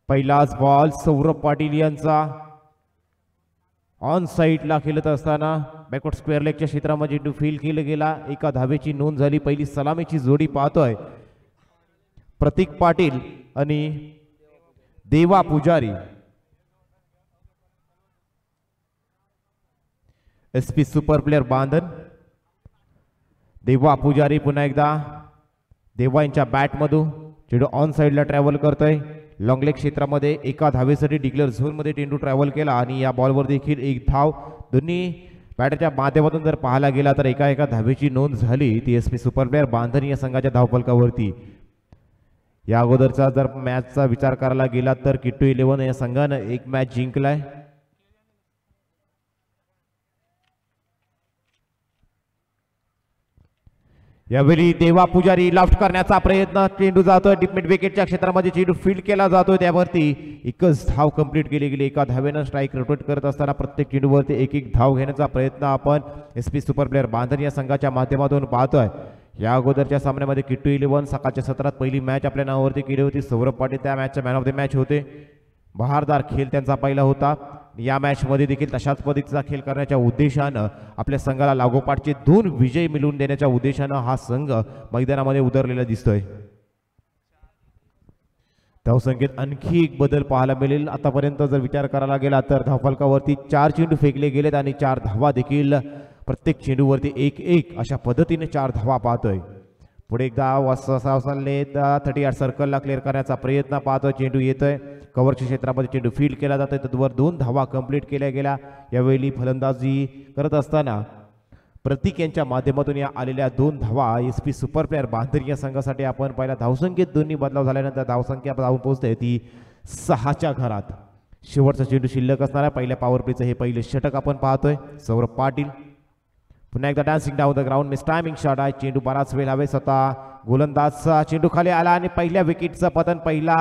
पहिलाच बॉल सौरभ पाटील यांचा ऑन साईडला खेळत असताना बॅकवर्ड स्क्वेअर लेगच्या क्षेत्रामध्ये चेंडू फील केला गेला. एका धावेची नोंद झाली. पहिली सलामीची जोडी पाहतोय प्रतीक पाटील आणि Deva Pujari. SP super player Bandhan. Deva Pujari पुन्हा एकदा देवा यांच्या बॅटमधून चेंडू ऑन साईडला ट्रॅव्हल करतोय. लॉंग लेग क्षेत्रामध्ये एका धावेसाठी डिक्लेअर झोनमध्ये चेंडू ट्रॅव्हल केला आणि या बॉलवर देखील एक धाव दोन्ही बॅटच्या माध्यमातून जर पाहायला गेला तर एका धावेची नोंद झाली ती एसपी सुपर प्लेयर बांधन या संघाच्या धावफलकावरती. या अगोदरचा जर मॅचचा विचार करायला गेला तर किट्टू 11 या संघानं एक मॅच जिंकलाय. यावेळी देवा पुजारी लॉफ्ट करण्याचा प्रयत्न. चेंडू जातोय डीप मिड विकेटच्या क्षेत्रामध्ये. चेंडू फील्ड केला जातोय. त्यावरती एकच धाव कंप्लीट केली गेली. एका धावेनं स्ट्राईक रोटेट करत असताना प्रत्येक चेंडूवरती एक धाव घेण्याचा प्रयत्न आपण एसपी सुपर प्लेयर बांधन या संघाच्या माध्यमातून पाहतोय. या अगोदरच्या सामन्यामध्ये किट्टू 11 सकाळच्या सत्रात पहिली मॅच आपल्या नावावरती केली होती. सौरभ पाटील त्या मॅचचा मॅन ऑफ द मॅच होते. बहारदार खेळ त्यांचा पहिला होता. या मॅचमध्ये देखील तशाच पद्धतीचा खेळ करण्याच्या उद्देशानं आपल्या संघाला लागोपाठचे 2 विजय मिळवून देण्याच्या उद्देशानं हा संघ मैदानामध्ये उतरलेला दिसतोय. धावसंख्येत आणखी एक बदल पाहायला मिळेल. आतापर्यंत जर विचार करायला गेला तर धावफलकावरती 4 चेंडू फेकले गेलेत आणि 4 धावा देखील प्रत्येक चेंडूवरती 1-1 अशा पद्धतीने 4 धावा पाहतोय. पुढे एकदा 38 सर्कलला क्लिअर करण्याचा प्रयत्न पाहतोय. चेंडू येतोय कव्हरच्या क्षेत्रामध्ये. चेंडू फील्ड केला जातोय. त्यावर 2 धावा कंप्लीट केल्या गेल्या. यावेळी फलंदाजी करत असताना प्रतीक यांच्या माध्यमातून या आलेल्या 2 धावा एसपी सुपर प्लेयर बांधन या संघासाठी आपण पहिला धावसंख्येत दोन्ही बदलाव झाल्यानंतर धावसंख्या जाऊन पोहोचते ती 6च्या घरात. शेवटचा चेंडू शिल्लक असणारा पहिल्या पॉवर प्लेचं हे पहिले षटक आपण पाहतोय. सौरभ पाटील पुन्हा एकदा dancing down the ground miss timing shot आहे. चेंडू बराच वेळ हवे. स्वतः गोलंदाजचा चेंडू खाली आला आणि पहिल्या विकेटचं पतन. पहिला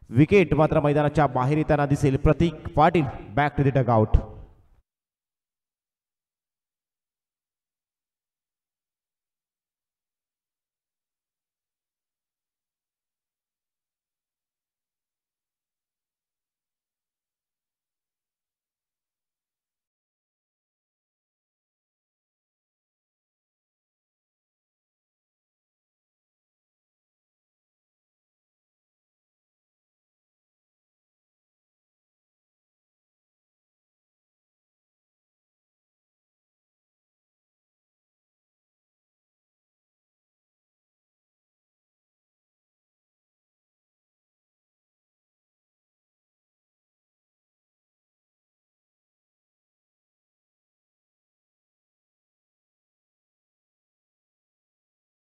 विकेट मात्र मैदानाच्या बाहेर येताना दिसेल. Prateek Patil back to the dugout.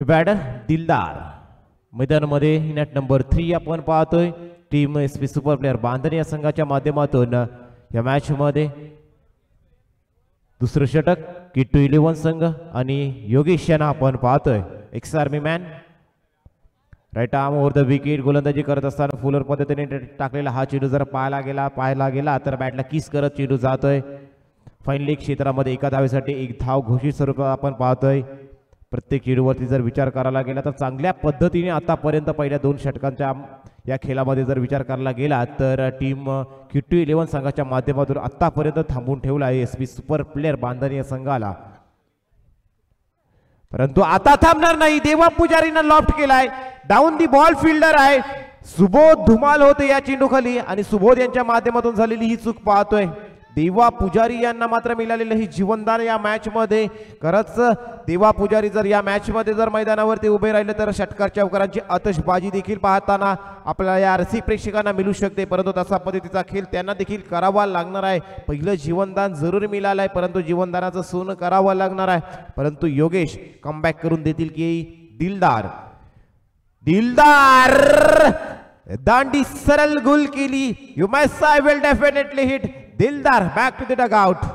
Batter Dildar मैदानामध्ये नॅट नंबर 3 आपण पाहतोय. Team SP super player Bandhan या संघाच्या माध्यमातून या मॅच मध्ये दुसरं षटक किट्टू 11 संघ आणि योगेश यांना आपण पाहतोय. Ex army man right arm over the wicket. गोलंदाजी करत असताना फुलर पद्धतीने टाकलेला हा चेंडू जर पाहायला गेला तर बॅटला किस करत चेंडू जातोय. फाईनली क्षेत्रामध्ये एका धावेसाठी एक धाव घोषित स्वरूपात आपण पाहतोय. प्रत्येक चेंडूवरती जर विचार करायला गेला तर चांगल्या पद्धतीने आतापर्यंत पहिल्या 2 षटकांच्या या खेळामध्ये जर विचार करायला गेला तर टीम किट्टू 11 संघाच्या माध्यमातून आतापर्यंत थांबून ठेवला आहे एसपी सुपर प्लेयर बांधन या संघाला. परंतु आता थांबणार नाही. देवा पुजारीनं लॉफ्ट केलाय. डाऊन दी बॉल फिल्डर आहे. सुबोध धुमाल होते या चेंडूखाली आणि सुबोध यांच्या माध्यमातून झालेली ही चूक पाहतोय. देवा पुजारी यांना मात्र मिळालेलं ही जीवनदान या मॅच मध्ये. खरंच देवा पुजारी जर या मॅच मध्ये जर मैदानावरती उभे राहिले तर षटकार चौकारांची आतषबाजी देखील पाहताना आपल्याला या रसिक प्रेक्षकांना मिळू शकते. परंतु तसा पद्धतीचा खेळ त्यांना देखील करावा लागणार आहे. पहिलं जीवनदान जरूर मिळालं आहे परंतु जीवनदानाचं सोनं करावं लागणार आहे. परंतु योगेश कमबॅक करून देतील की दिलदार दांडी सरळ गोल केली. You must I will definitely hit. Dildar back to the dugout.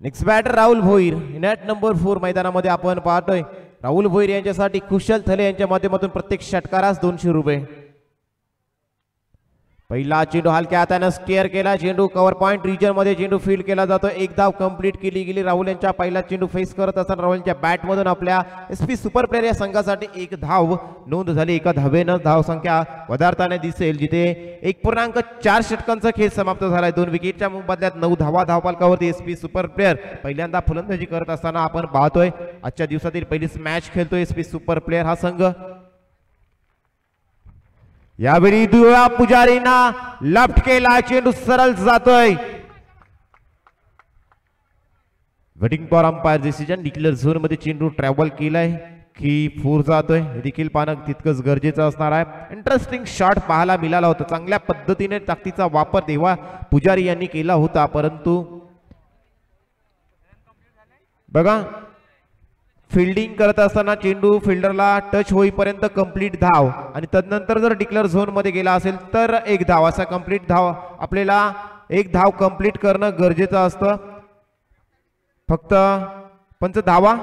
Next batter Rahul Bhoir, net number 4 मैदानामध्ये आपण पाहतोय. राहुल भोईर यांच्यासाठी कुशल थले यांच्या माध्यमातून प्रत्येक षटकारास 200 रुपये. पहिला चेंडू हलक्या हाताने स्टेअर केला, चेंडू कव्हर पॉइंट रिजन मध्ये चेंडू फील्ड केला जातो. एक धाव कंप्लीट केली गेली. राहुल यांच्या पहिला चेंडू फेस करत असताना राहुलच्या बॅट मधून आपल्या एसपी सुपर प्लेयर या संघासाठी एक धाव नोंद झाली. एका धावेनं धाव संख्या पदार्थाने दिसेल, जिथे 1.4 षटकांचा खेळ समाप्त झालाय. 2 विकेटच्या बदल्यात 9 धावा धावफलकावरती एसपी सुपर प्लेयर पहिल्यांदा फलंदाजी करत असताना आपण पाहतोय. आजच्या दिवसातील पहिलीच मॅच खेळतोय एसपी सुपर प्लेयर हा संघ. यावेळी दिवा पुजारींना लेफ्ट केला, चेंडू सरळ जातोय. Waiting for umpire decision. Declare zone मध्ये चेंडू ट्रॅव्हल केलाय की 4 जातोय हे देखील पाहणं तितकंच गरजेचं असणार आहे. इंटरेस्टिंग शॉट पाहायला मिळाला होता. चांगल्या पद्धतीने ताकदीचा वापर देवा पुजारी यांनी केला होता, परंतु बघा फिल्डिंग करत असताना चेंडू फिल्डरला टच होईपर्यंत कंप्लीट धाव आणि तदनंतर जर डिक्लेअर झोन मध्ये गेला असेल तर एक धाव. असा कंप्लीट धाव आपल्याला एक धाव कंप्लीट करणं गरजेचं असतं. फक्त पंच धावा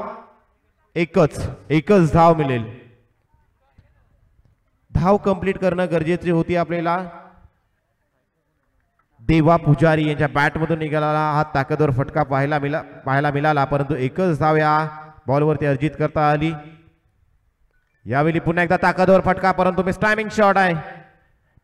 एकच धाव मिळेल. धाव कंप्लीट करणं गरजेची होती आपल्याला. देवा पुजारी यांच्या बॅट मधून निघालेला हा ताकदवर फटका पाहायला मिळाला, परंतु एकच धाव या बॉलवरती अर्जित करता आली. यावेळी पुन्हा एकदा ताकदवर फटका, परंतु मिस टायमिंग शॉट आहे.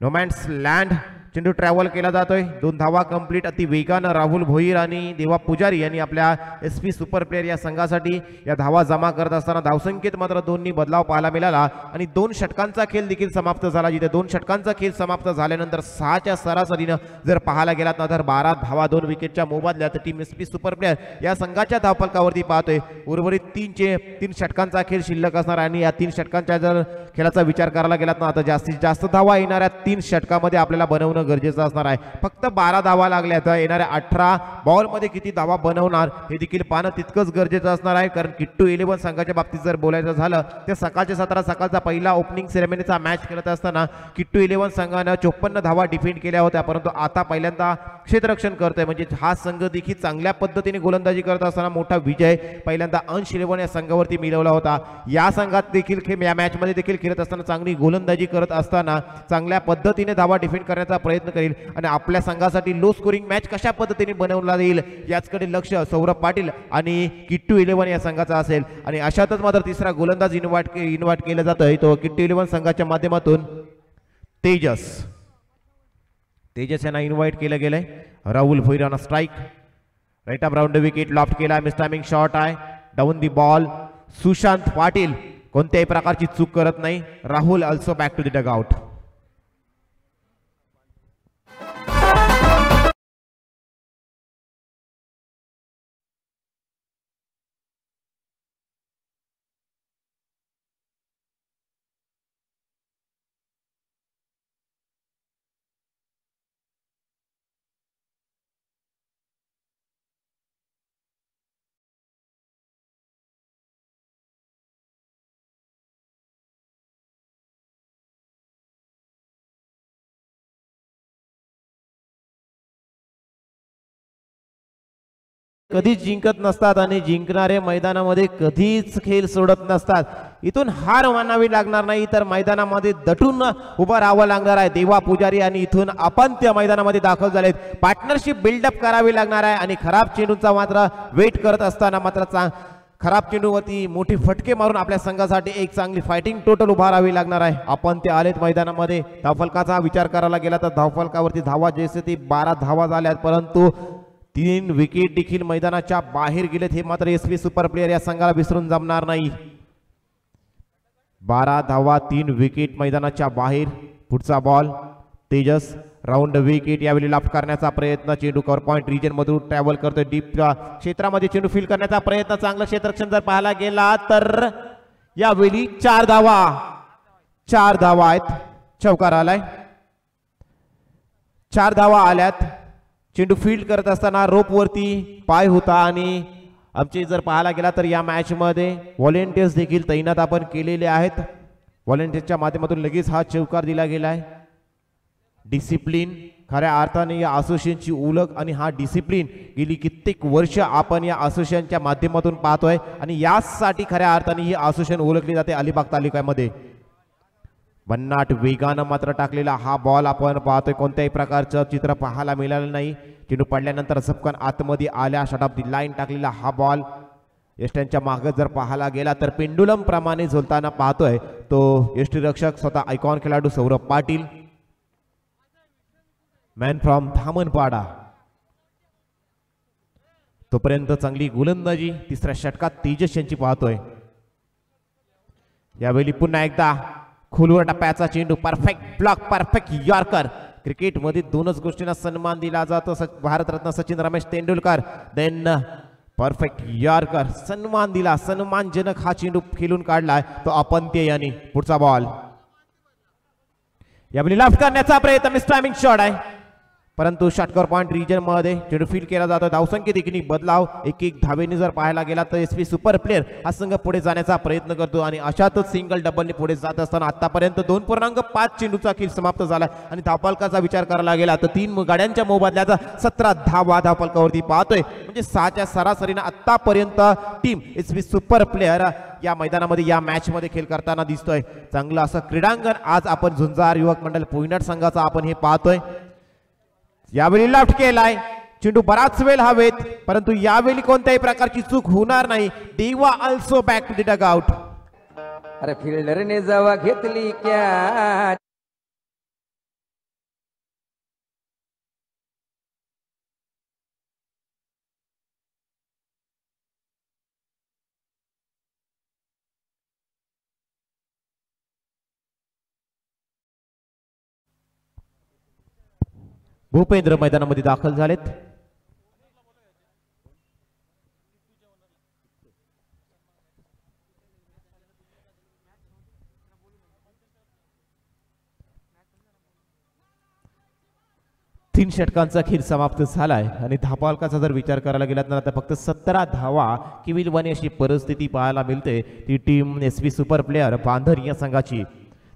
No man's land. चेंडू ट्रॅव्हल केला जातोय. 2 धावा कंप्लीट अति वेगानं राहुल भोईर आणि देवा पुजारी यांनी आपल्या एसपी सुपर प्लेयर या संघासाठी या धावा जमा करत असताना धावसंख्येत मात्र 2नी बदलाव पाहायला मिळाला आणि 2 षटकांचा खेळ देखील समाप्त झाला. जिथे 2 षटकांचा खेळ समाप्त झाल्यानंतर 6च्या सरासरीनं जर पाहायला गेलात ना तर 12 धावा 2 विकेटच्या मोबदल्यात टीम एसपी सुपर प्लेयर या संघाच्या धावफलकावरती पाहतोय. उर्वरित 3 षटकांचा खेळ शिल्लक असणार आणि या 3 षटकांच्या जर खेळाचा विचार करायला गेलात ना तर जास्तीत जास्त धावा येणाऱ्या 3 षटकामध्ये आपल्याला बनवणं गरजेचं असणार आहे. फक्त 12 धावा लागल्या तर येणाऱ्या 18 बॉल मध्ये किती धावा बनवणार हे देखील पाहणं तितकंच गरजेचं असणार आहे. कारण किट्टू 11 संघाच्या बाबतीत जर बोलायचं झालं तर सकाळचा पहिला ओपनिंग सेरेमनीचा मॅच खेळत असताना किट्टू 11 संघानं 54 धावा डिफेंड केल्या होत्या, परंतु आता पहिल्यांदा क्षेत्ररक्षण करतोय. म्हणजे हा संघ देखील चांगल्या पद्धतीने गोलंदाजी करत असताना मोठा विजय पहिल्यांदा अंश 11 या संघावरती मिळवला होता. या संघात देखील या मॅच मध्ये देखील खेळत असताना चांगली गोलंदाजी करत असताना चांगल्या पद्धतीने धावा डिफेंड करण्याचा प्रयत्न करेल आणि आपल्या संघासाठी लो स्कोरिंग मॅच कशा पद्धतीने बनवला जाईल याचकडे लक्ष सौरभ पाटील आणि किट्टू 11 या संघाचा असेल. आणि अशातच मात्र तिसरा गोलंदाज इन्व्हाइट केला जातोय तो किट्टू 11 संघाच्या माध्यमातून तेजस यांना इन्व्हाइट केलं गेलंय. Rahul Bhoir on strike. Right up round wicket loft केला. मिस टायमिंग शॉट आहे. Down the ball. Sushant Patil कोणत्याही प्रकारची चूक करत नाही. Rahul also back to the dugout. कधीच जिंकत नसतात आणि जिंकणारे मैदानामध्ये कधीच खेळ सोडत नसतात. इथून हार मानावी लागणार नाही तर मैदानामध्ये दटून उभं राहावं लागणार आहे. देवा पुजारी आणि इथून आपण त्या मैदानामध्ये दाखल झालेत. पार्टनरशिप बिल्डअप करावी लागणार आहे आणि खराब चेंडूचा मात्र वेट करत असताना मात्र खराब चेंडूवरती मोठी फटके मारून आपल्या संघासाठी एक चांगली फायटिंग टोटल उभा राहावी लागणार आहे. आपण ते आलेत मैदानामध्ये. धावफलकाचा विचार करायला गेला तर धावफलकावरती धावा जैसे ती 12 धावा झाल्यात, परंतु 3 विकेट देखील मैदानाच्या बाहेर गेलेत. हे मात्र एसपी सुपर प्लेयर या संघाला विसरून जमणार नाही. 12 धावा 3 विकेट मैदानाच्या बाहेर. पुढचा बॉल तेजस. Round wicket. यावेळी लाफ्ट करण्याचा प्रयत्न. चेंडू कव्हर पॉइंट रिजन मधून ट्रॅव्हल करतोय. डीप क्षेत्रामध्ये चेंडू फील्ड करण्याचा प्रयत्न. चांगलं क्षेत्ररक्षण जर पाहायला गेला तर यावेळी 4 धावा आहेत. चौकार आलाय. 4 धावा आल्यात. चेंडू फील्ड करत असताना रोप वरती पाय होता आणि आमचे जर पाहायला गेला तर या मॅच मध्ये व्हॉलेंटियर्स देखील तैनात आपण केलेले आहेत. व्हॉलेंटियर्सच्या माध्यमातून लगेच हा चौकार दिला गेलाय. डिसिप्लिन खऱ्या अर्थाने या असोसिएशनची ओळख आणि हा डिसिप्लिन गेली कित्येक वर्ष आपण या असोसिएशनच्या माध्यमातून पाहतोय आणि यासाठी खऱ्या अर्थाने ही असोसिएशन ओळखली जाते अलिबाग तालुक्यामध्ये. भन्नाट वेगानं मात्र टाकलेला हा बॉल आपण पाहतोय, कोणत्याही प्रकारचं चित्र पाहायला मिळालं नाही. चेंडू पडल्यानंतर झपकन आतमध्ये आल्या शॉट ऑफ दी लाईन टाकलेला हा बॉल यष्ट्यांच्या मागे जर पाहायला गेला तर पेंडुलम प्रमाणे झुलताना पाहतोय तो यष्टीरक्षक स्वतः आयकॉन खेळाडू सौरभ पाटील, मॅन फ्रॉम धामणपाडा. तोपर्यंत चांगली गोलंदाजी तिसऱ्या षटकात तेजस यांची पाहतोय. यावेळी पुन्हा एकदा खोलवर टप्प्याचा चेंडू, परफेक्ट ब्लॉक, परफेक्ट यॉर्कर. क्रिकेटमध्ये दोनच गोष्टींना सन्मान दिला जातो, Bharat Ratna Sachin Ramesh Tendulkar, then perfect yorker. सन्मान दिला, सन्मानजनक हा चेंडू खेळून काढलाय तो अपंत्य यांनी. पुढचा बॉल यावेळी लेफ्ट करण्याचा प्रयत्न, मिस टायमिंग शॉट आहे परंतु षटकर पॉइंट रिजन मध्ये चेंडू फील्ड केला जातो. धावसंख्येत देखील बदलाव, एक धावेने जर पाहायला गेला तर एसपी सुपर प्लेअर हा संघ पुढे जाण्याचा प्रयत्न करतो आणि अशातच सिंगल डबलने पुढे जात असताना आतापर्यंत 2.5 चेंडूचा खेळ समाप्त झाला आणि धावफलकाचा विचार करायला गेला तर 3 गाड्यांच्या मोबदल्याचा 17 धावा धावफलकावरती पाहतोय. म्हणजे 6च्या सरासरीने आतापर्यंत टीम एसपी सुपर प्लेअर या मैदानामध्ये या मॅच मध्ये खेळ करताना दिसतोय. चांगलं असं क्रीडांगण आज आपण झुंजार युवक मंडळ पोइनट संघाचा आपण हे पाहतोय. यावेळी लेफ्ट केलाय चेंडू, बराच वेळ हवेत परंतु यावेळी कोणत्याही प्रकारची चूक होणार नाही. Deva also back to the dugout. अरे फिल्डरने जेव्हा घेतली कॅच, भूपेंद्र मैदानामध्ये दाखल झालेत. तीन षटकांचा खेळ समाप्त झालाय आणि धावफलकाचा जर विचार करायला गेला तर आता फक्त 17 धावा केवळ अशी परिस्थिती पाहायला मिळते. ती टीम एसपी सुपर प्लेअर बांधर या संघाची.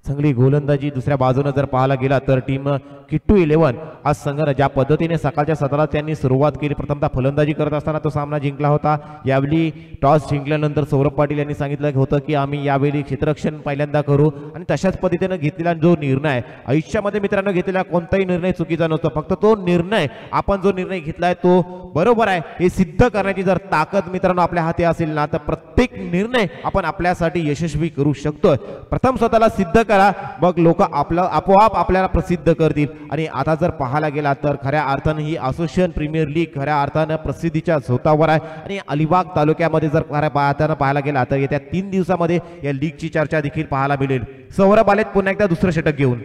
चांगली गोलंदाजी दुसऱ्या बाजूने जर पाहायला गेला तर टीम किट्टू 11 आज संघाने ज्या पद्धतीने सकाळच्या सत्रात त्यांनी सुरुवात केली, प्रथमतः फलंदाजी करत असताना तो सामना जिंकला होता. यावेळी टॉस जिंकल्यानंतर सौरभ पाटील यांनी सांगितलं होतं की आम्ही यावेळी क्षेत्ररक्षण पहिल्यांदा करू आणि तशाच पद्धतीने घेतलेला जो निर्णय आयुष्यामध्ये मित्रांनो घेतलेला कोणताही निर्णय चुकीचा नसतो, फक्त तो निर्णय आपण जो निर्णय घेतलाय तो बरोबर आहे हे सिद्ध करण्याची जर ताकद मित्रांनो आपल्या हाती असेल ना तर प्रत्येक निर्णय आपण आपल्यासाठी यशस्वी करू शकतो. प्रथम स्वतःला सिद्ध करा, मग लोक आपोआप आपल्याला प्रसिद्ध करतील. आणि आता जर पाहायला गेला तर खऱ्या अर्थाने ही असोसिएशन प्रीमियर लीग खऱ्या अर्थाने प्रसिद्धीच्या झोतावर आहे आणि अलिबाग तालुक्यामध्ये जर खऱ्या अर्थाने पाहायला गेला तर येत्या 3 दिवसामध्ये या लीगची चर्चा देखील पाहायला मिळेल. सौरभ आलेत पुन्हा एकदा दुसरं षटक घेऊन.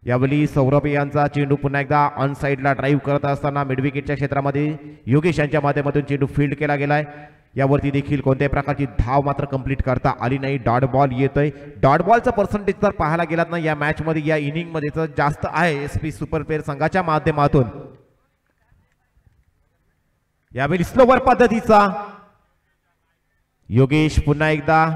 यावेळी सौरभ यांचा चेंडू पुन्हा एकदा ऑन साइडला ड्राईव्ह करत असताना मिडविकेटच्या क्षेत्रामध्ये योगेश यांच्या माध्यमातून चेंडू फील्ड केला गेलाय. यावरती देखील कोणत्याही प्रकारची धाव मात्र कंप्लीट करता आली नाही. डॉट बॉल येतोय. डॉट बॉलचं पर्सेंटेज जर पाहायला गेलात ना या मॅच मध्ये या इनिंग मध्ये जास्त आहे एसपी सुपर प्लेअर संघाच्या माध्यमातून. यावेळी स्लोवर पद्धतीचा योगेश पुन्हा एकदा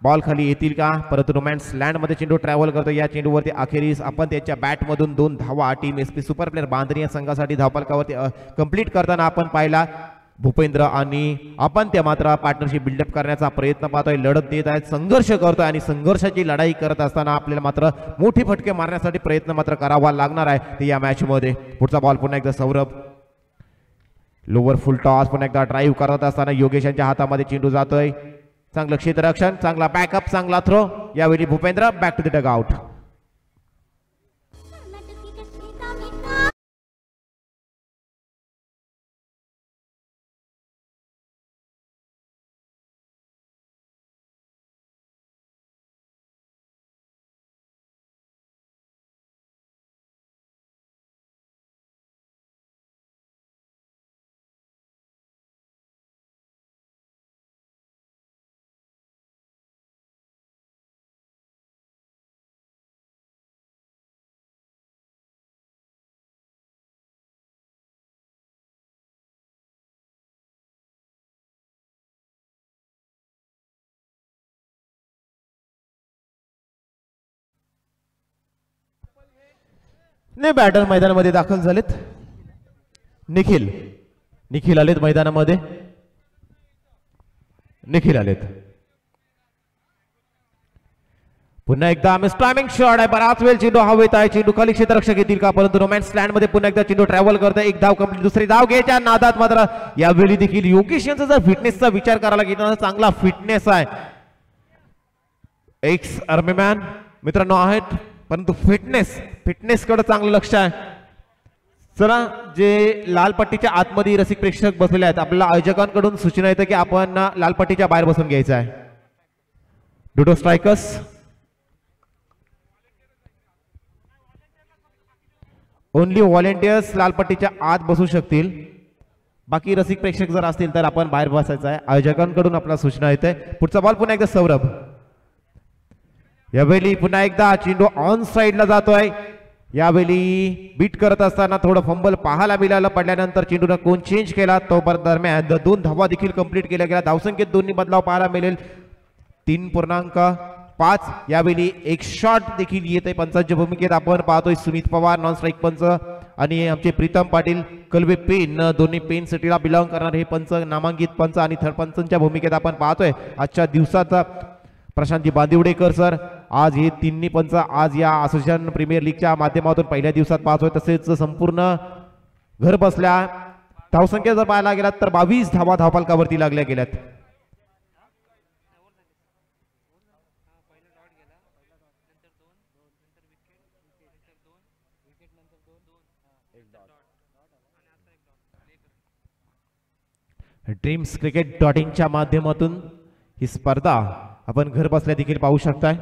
बॉल खाली येतील का, परंतु रोमॅन्स लँड मध्ये चेंडू ट्रॅव्हल करतो. या चेंडूवरती अखेरीस आपण त्याच्या बॅट मधून 2 धावा टीम एसपी सुपर प्लेअर बांधणी या संघासाठी धावफलकावरती कंप्लीट करताना आपण पाहिला. भूपेंद्र आणि आपण त्या मात्र पार्टनरशिप बिल्डअप करण्याचा प्रयत्न पाहतोय, लढत देत आहेत, संघर्ष करतोय आणि संघर्षाची लढाई करत असताना आपल्याला मात्र मोठी फटके मारण्यासाठी प्रयत्न मात्र करावा लागणार आहे ते या मॅच मध्ये. पुढचा बॉल पुन्हा एकदा सौरभ, लोवर फुल टॉस पुन्हा एकदा ड्राईव्ह करत असताना योगेश यांच्या हातामध्ये चेंडू जातोय. चांगलं क्षेत्ररक्षण, चांगला बॅकअप, चांगला थ्रो. यावेळी Bhupendra back to the dugout. ने बॅटर मैदानामध्ये दाखल झालेत. निखिल आलेत मैदानामध्ये. निखिल आलेत. पुन्हा एकदा मिस टायमिंग शॉट आहे. बराच वेळ चेंडू हवेत आहे. चेंडू खाली क्षेत्ररक्षक येतील का, परंतु रोमॅन्स लँड मध्ये पुन्हा एकदा चेंडू ट्रॅव्हल करतोय. एक धाव कंप्लीट. दुसरी धाव घ्यायच्या नादात मात्र यावेळी देखील योगेश यांचा जर फिटनेसचा विचार करायला गेला तर चांगला फिटनेस आहे. एक्स आर्मी मॅन मित्रांनो आहेत, परंतु फिटनेस कडे चांगलं लक्ष आहे. चला, जे लाल पट्टीच्या आतमध्ये रसिक प्रेक्षक बसलेले आहेत, आपल्याला आयोजकांकडून सूचना येते की आपण लाल पट्टीच्या बाहेर बसून घ्यायचं आहे. डुडो स्ट्रायकर्स ओनली व्हॉलेंटियर्स लाल पट्टीच्या आत बसू शकतील. बाकी रसिक प्रेक्षक जर असतील तर आपण बाहेर बसायचं आहे. आयोजकांकडून आपल्याला सूचना येते. पुढचा बॉल पुन्हा एकदा सौरभ. यावेळी पुन्हा एकदा चेंडू ऑन साइडला जातोय. यावेळी बीट करत असताना थोडं फंबल पाहायला मिळालं. पडल्यानंतर चेंडूनं कोण चेंज केला तो दरम्यान 2 धावा देखील कंप्लीट केल्या गेल्या. धावसंख्येत दोन्ही बदलाव पाहायला मिळेल. 3.5. यावेळी एक शॉट देखील येत आहे. पंचांच्या भूमिकेत आपण पाहतोय सुमित पवार नॉन स्ट्राईक पंच आणि आमचे प्रीतम पाटील कलवे पेन, दोन्ही पेन सिटीला बिलॉंग करणारे हे पंच, नामांकित पंच आणि थर्ड पंचांच्या भूमिकेत आपण पाहतोय आजच्या दिवसाचा प्रशांतजी बांदिवडेकर सर. आज हे तिन्ही पंच आज या असोसिएशन प्रीमियर लीगच्या माध्यमातून पहिल्या दिवसात पाहतोय. तसेच संपूर्ण घर बसल्या धावसंख्या जर पाहायला गेलात तर 22 धावा धावफलकावरती लागल्या गेल्यात. ड्रीम्स क्रिकेट .inच्या माध्यमातून ही स्पर्धा आपण घर बसल्या देखील पाहू शकताय.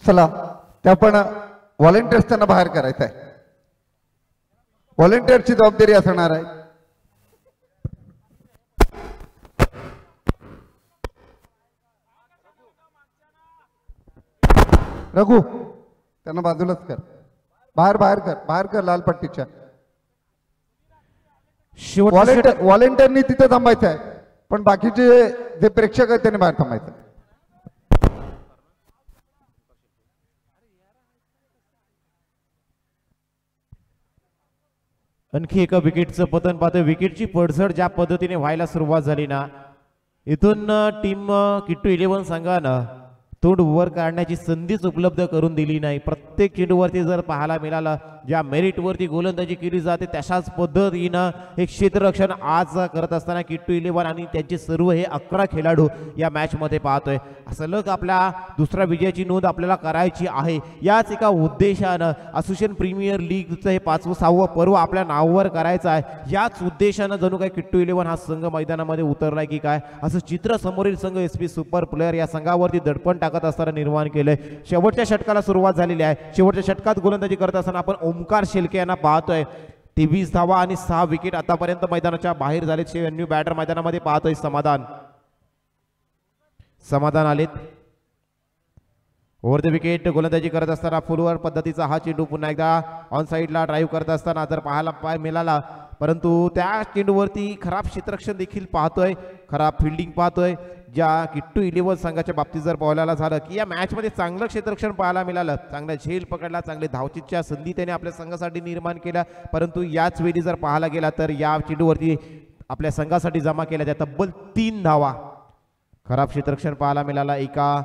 चला, त्या पण व्हॉलेंटियर्स त्यांना बाहेर करायचं आहे. व्हॉलेंटियरची जबाबदारी असणार आहे. रघु, त्यांना बाजूलाच कर. बाहेर कर लाल पट्टीच्या. व्हॉलेंटियरनी तिथे थांबायचं आहे, पण बाकीचे जे प्रेक्षक आहेत त्यांनी बाहेर थांबायचं. आणखी एका विकेटचं पतन पाहतोय. विकेटची पडझड ज्या पद्धतीने व्हायला सुरुवात झाली ना, इथून टीम किट्टू 11 संघानं तोंड वर काढण्याची संधीच उपलब्ध करून दिली नाही. प्रत्येक चेंडूवरती जर पाहायला मिळालं ज्या मेरिटवरती गोलंदाजी केली जाते तशाच पद्धतीनं एक क्षेत्ररक्षण आज करत असताना किट्टू 11 आणि त्यांचे सर्व हे 11 खेळाडू या मॅच मध्ये पाहतोय. सलग आपल्या दुसऱ्या विजयाची नोंद आपल्याला करायची आहे. याच एका उद्देशानं असोसिएशन प्रीमियर लीगचं हे 5व-6वं पर्व आपल्या नावावर करायचं आहे. याच उद्देशानं जणू काय किट्टू 11 हा संघ मैदानामध्ये उतरलाय की काय असं चित्र समोरील संघ SP सुपर प्लेयर या संघावरती दडपण टाकत असताना निर्माण केलंय. शेवटच्या षटकाला सुरुवात झालेली आहे. शेवटच्या षटकात गोलंदाजी करत असताना आपण ओमकार शेलके यांना पाहतोय. 23 धावा आणि 6 विकेट आतापर्यंत मैदानाच्या बाहेर झालेत. न्यू बॅटर मैदानामध्ये पाहतोय समाधान आलेत. ओव्हर द विकेट गोलंदाजी करत असताना फुलवर पद्धतीचा हा चेंडू पुन्हा एकदा ऑन साइडला ड्राईव्ह करत असताना जर पाहायला मिळाला, परंतु त्या चेंडूवरती खराब क्षेत्ररक्षण देखील पाहतोय, खराब फिल्डिंग पाहतोय. ज्या किट्टू 11 संघाच्या बाबतीत जर पाहायला झालं की या मॅच मध्ये चांगलं क्षेत्ररक्षण पाहायला मिळालं, चांगला झेल पकडला, चांगले धावचीच्या संधी त्याने आपल्या संघासाठी निर्माण केल्या. परंतु याच वेळी जर पाहायला गेला तर या चेंडूवरती आपल्या संघासाठी जमा केल्या त्या तब्बल 3 धावा. खराब क्षेत्ररक्षण पाहायला मिळाला. एका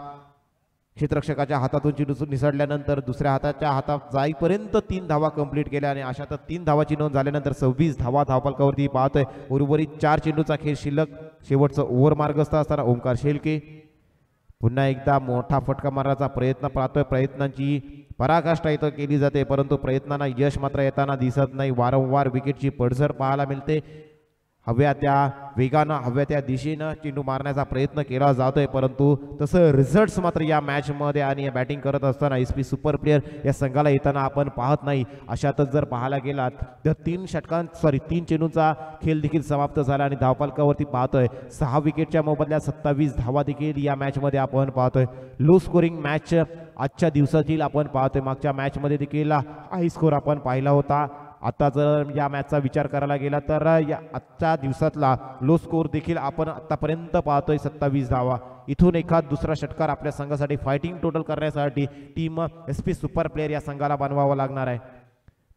क्षेत्ररक्षकाच्या हातातून चेंडू निसटल्यानंतर दुसऱ्या हातात जाईपर्यंत 3 धावा कंप्लीट केल्या आणि अशातच 3 धावाची नोंद झाल्यानंतर 26 धावा धावफलकावरती पाहतोय. उर्वरित 4 चेंडूचा खेळ शिल्लक. शेवटचं ओव्हर मार्गस्थ असताना ओमकार शेलके पुन्हा एकदा मोठा फटका मारण्याचा प्रयत्न पाहतोय. प्रयत्नांची पराकाष्ठा इथं केली जाते, परंतु प्रयत्नांना यश मात्र येताना दिसत नाही. वारंवार विकेटची पडझड पाहायला मिळते. हव्या त्या वेगानं हव्या त्या दिशेनं चेंडू मारण्याचा प्रयत्न केला जातोय, परंतु तसं रिझल्ट्स मात्र या मॅचमध्ये आणि या बॅटिंग करत असताना SP सुपर प्लेयर या संघाला येताना आपण पाहत नाही. अशातच जर पाहायला गेलात तर 3 चेंडूंचा खेळ देखील समाप्त झाला आणि धावफलकावरती पाहतोय 6 विकेटच्या मोबदल्यात 27 धावा देखील या मॅचमध्ये आपण पाहतोय. लो स्कोरिंग मॅच आजच्या दिवसातील आपण पाहतोय. मागच्या मॅचमध्ये देखील हाय स्कोर आपण पाहिला होता. आता जर या मॅचचा विचार करायला गेला तर या आजच्या दिवसातला लो स्कोर देखील आपण आतापर्यंत पाहतोय 27 धावा. इथून एखाद दुसरा षटकार आपल्या संघासाठी फायटिंग टोटल करण्यासाठी टीम SP सुपर प्लेयर या संघाला बनवावा लागणार आहे.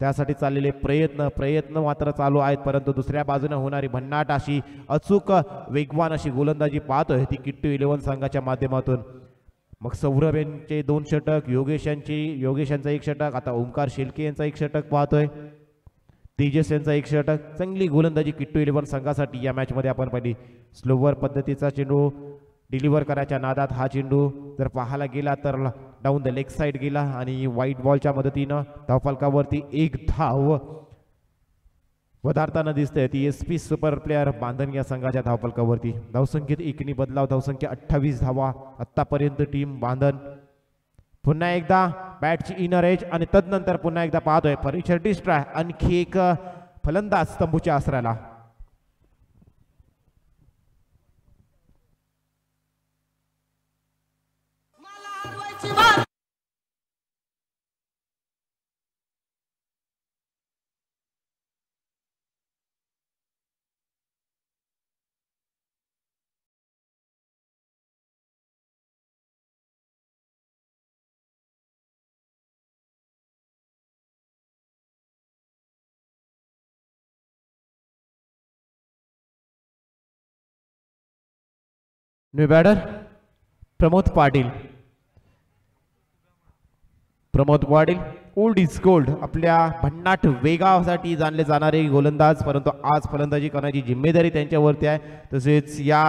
त्यासाठी चाललेले प्रयत्न मात्र चालू आहेत, परंतु दुसऱ्या बाजूने होणारी भन्नाट अशी अचूक वेगवान अशी गोलंदाजी पाहतोय ती किट्टू 11 संघाच्या माध्यमातून. मग सौरभ यांचे 2 षटक, योगेश यांचा 1 षटक, आता ओंकार शेलके यांचा 1 षटक पाहतोय, तेजस यांचा 1 षटक. चांगली गोलंदाजी किट्टू 11 संघासाठी या मॅच मध्ये आपण पाहिली. स्लोवर पद्धतीचा चेंडू डिलिव्हर करायच्या नादात हा चेंडू जर पाहायला गेला तर डाऊन द लेग साइड गेला आणि व्हाईट बॉलच्या मदतीनं धावफलकावरती 1 धाव पदार्थानं दिसते ती SP सुपर प्लेयर बांधण या संघाच्या धावफलकावरती. धावसंख्येत 1 बदलाव, धावसंख्या 28 धावा आतापर्यंत टीम बांधण. पुन्हा एकदा बॅटची इनर एज आणि तदनंतर पुन्हा एकदा पाहतोय परीक्षण डिस्ट्राय, आणखी एक फलंदाज स्तंभूच्या आसऱ्याला. New batter Pramod Patil. Old is gold, आपल्या भन्नाट वेगासाठी जाणले जाणारे गोलंदाज, परंतु आज फलंदाजी करण्याची जिम्मेदारी त्यांच्यावरती आहे. तसेच या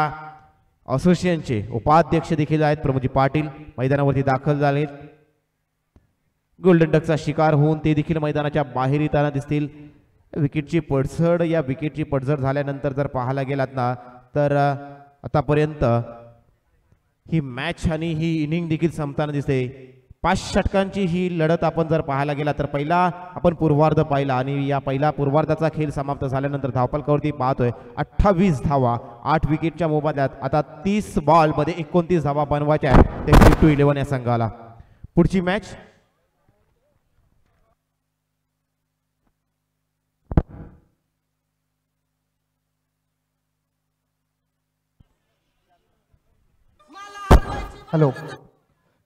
असोसिएशनचे उपाध्यक्ष देखील आहेत प्रमोदजी पाटील, मैदानावरती दाखल झाले. गोल्डन डकचा शिकार होऊन ते देखील मैदानाच्या बाहेर येताना दिसतील. विकेटची पडझड झाल्यानंतर जर पाहायला गेलात ना तर आतापर्यंत ही मॅच आणि ही इनिंग देखील संपताना दिसते. 5 षटकांची ही लढत आपण जर पाहायला गेला तर पहिला आपण पूर्वार्ध पाहिला आणि या पहिला पूर्वार्धाचा खेळ समाप्त झाल्यानंतर धावफलकावरती पाहतोय 28 धावा 8 विकेटच्या मोबदल्यात. आता 30 बॉल मध्ये 29 धावा बनवायच्या आहेत ते किट्टू 11 या संघाला. पुढची मॅच हॅलो.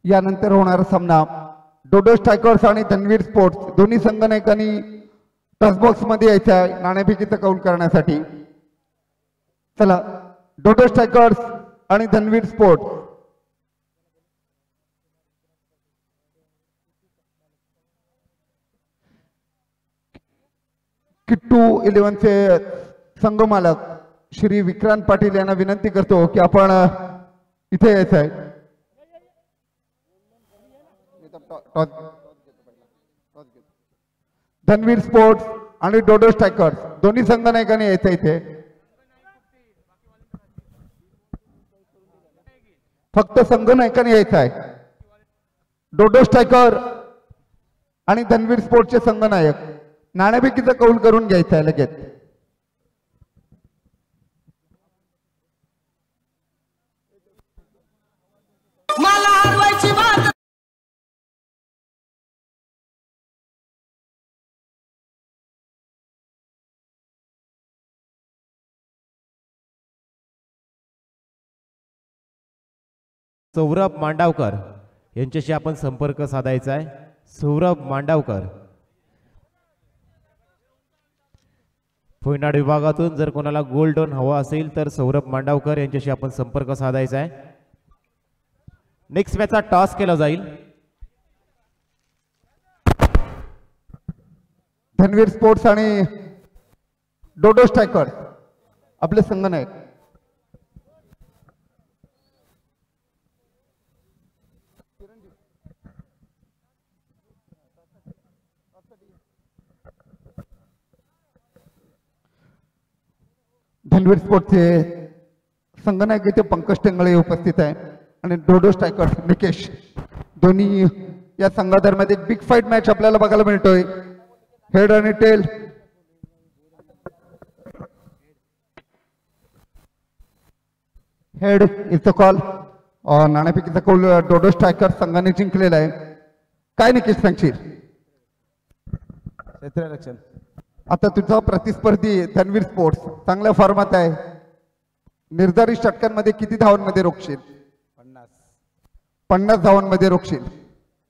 यानंतर होणारा सामना डोडो स्ट्रायकर्स आणि धनवीर स्पोर्ट्स दोन्ही संघनायकांनी टच बॉक्स मध्ये यायचं आहे नाणेफेकीचा कौल करण्यासाठी. चला, डोडो स्ट्रायकर्स आणि धनवीर स्पोर्ट्स. किट्टू 11 चे संघ मालक श्री विक्रांत पाटील यांना विनंती करतो की आपण इथे यायचं आहे. धनवीर स्पोर्ट्स आणि डोडो स्ट्रायकर्स दोन्ही संघनायकांनी यायचं इथे. फक्त संघनायकांनी यायचं आहे. डोडो स्ट्रायकर आणि धनवीर स्पोर्ट्सचे संघनायक नाणेफेकीचा कौल करून घ्यायचा आहे लगेच. सौरभ मांडावकर यांच्याशी आपण संपर्क साधायचा आहे. सौरभ मांडावकर फोयनाड विभागातून जर कोणाला गोल्ड लोन हवा असेल तर सौरभ मांडावकर यांच्याशी आपण संपर्क साधायचा आहे. नेक्स्ट मॅचचा टॉस केला जाईल. धनवीर स्पोर्ट्स आणि डोडो स्ट्रायकर आपले संघनायक. धनवीर स्पोर्ट्सचे संघनायक इथे पंकज टेंगळे उपस्थित आहे आणि डोडो स्ट्रायकर निकेश. दोन्ही या संघादरम्यान एक बिग फाईट मॅच आपल्याला बघायला मिळतोय. हेड आणि tail. Head is the call. नाणेफेकीचा कौल डोडो स्ट्रायकर संघाने जिंकलेला आहे. काय निकेश सांगशील? क्षेत्ररक्षण. आता तुझा प्रतिस्पर्धी धनवीर स्पोर्ट्स चांगल्या फॉर्मात आहे. निर्धारित षटकांमध्ये किती धावांमध्ये रोखशील? 50 धावांमध्ये रोखशील.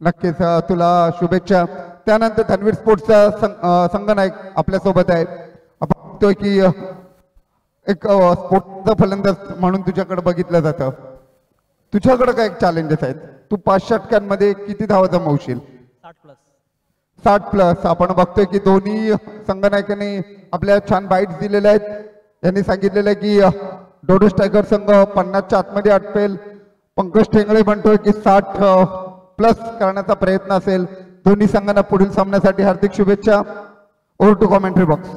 नक्कीच तुला शुभेच्छा. त्यानंतर धनवीर स्पोर्ट्सचा संघनायक आपल्यासोबत आहे. आपण बघतोय की एक स्पोर्ट्सचा फलंदाज म्हणून तुझ्याकडे बघितलं जातं. तुझ्याकडे काय चॅलेंजेस आहेत? तू 5 षटकांमध्ये किती धावा जमवशील? 60+. आपण बघतोय की दोन्ही संघनायकांनी आपल्या छान बाईट्स दिलेल्या आहेत. यांनी सांगितलेलं आहे की डोडोस टायगर संघ 50च्या आतमध्ये अटपेल. पंकज ठेंगळे म्हणतोय की 60+ करण्याचा प्रयत्न असेल. दोन्ही संघांना पुढील सामन्यासाठी हार्दिक शुभेच्छा. Over to commentary box.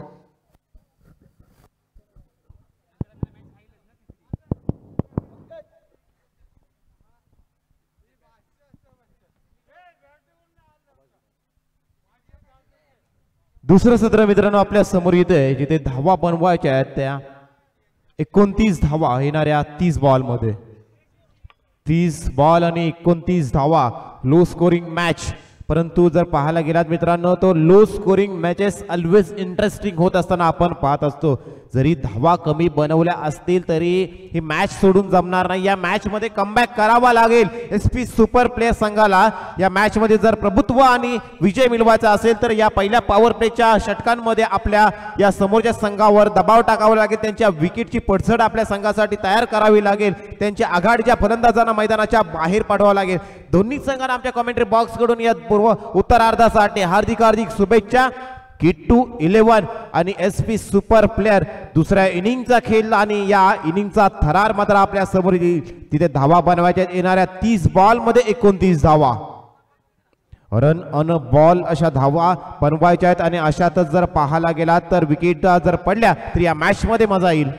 दुसरं सत्र मित्रांनो आपल्या समोर येतंय, जिथे धावा बनवायच्या आहेत त्या 29 धावा येणाऱ्या 30 बॉलमध्ये. 30 बॉल आणि 29 धावा. Low scoring match. परंतु जर पाहायला गेलात मित्रांनो तो low scoring matches always interesting होत असताना आपण पाहत असतो. जरी धावा कमी बनवल्या असतील तरी ही मॅच सोडून जमणार नाही. या मॅच मध्ये कमबॅक करावा लागेल SP सुपर प्लेयर संघाला. या मॅच मध्ये जर प्रभुत्व आणि विजय मिळवायचा असेल तर या पहिल्या पॉवर प्लेच्या षटकांमध्ये आपल्या या समोरच्या संघावर दबाव टाकावा लागेल. त्यांच्या विकेटची पडझड आपल्या संघासाठी तयार करावी लागेल. त्यांच्या आघाडीच्या फलंदाजांना मैदानाच्या बाहेर पाठवावं लागेल. दोन्ही संघांना आमच्या कॉमेंट्री बॉक्स कडून या पूर्व उत्तरार्धासाठी हार्दिक हार्दिक शुभेच्छा. किट्टू 11 आणि SP सुपर प्लेयर दुसऱ्या इनिंगचा खेळ आणि या इनिंगचा थरार मात्र आपल्या समोर तिथे धावा बनवायच्या येणाऱ्या 30 बॉल मध्ये 29 धावा. रन ऑन बॉल अशा धावा बनवायच्या आहेत आणि अशातच जर पाहायला गेला तर विकेट जर पडल्या तर या मॅच मध्ये मजा येईल.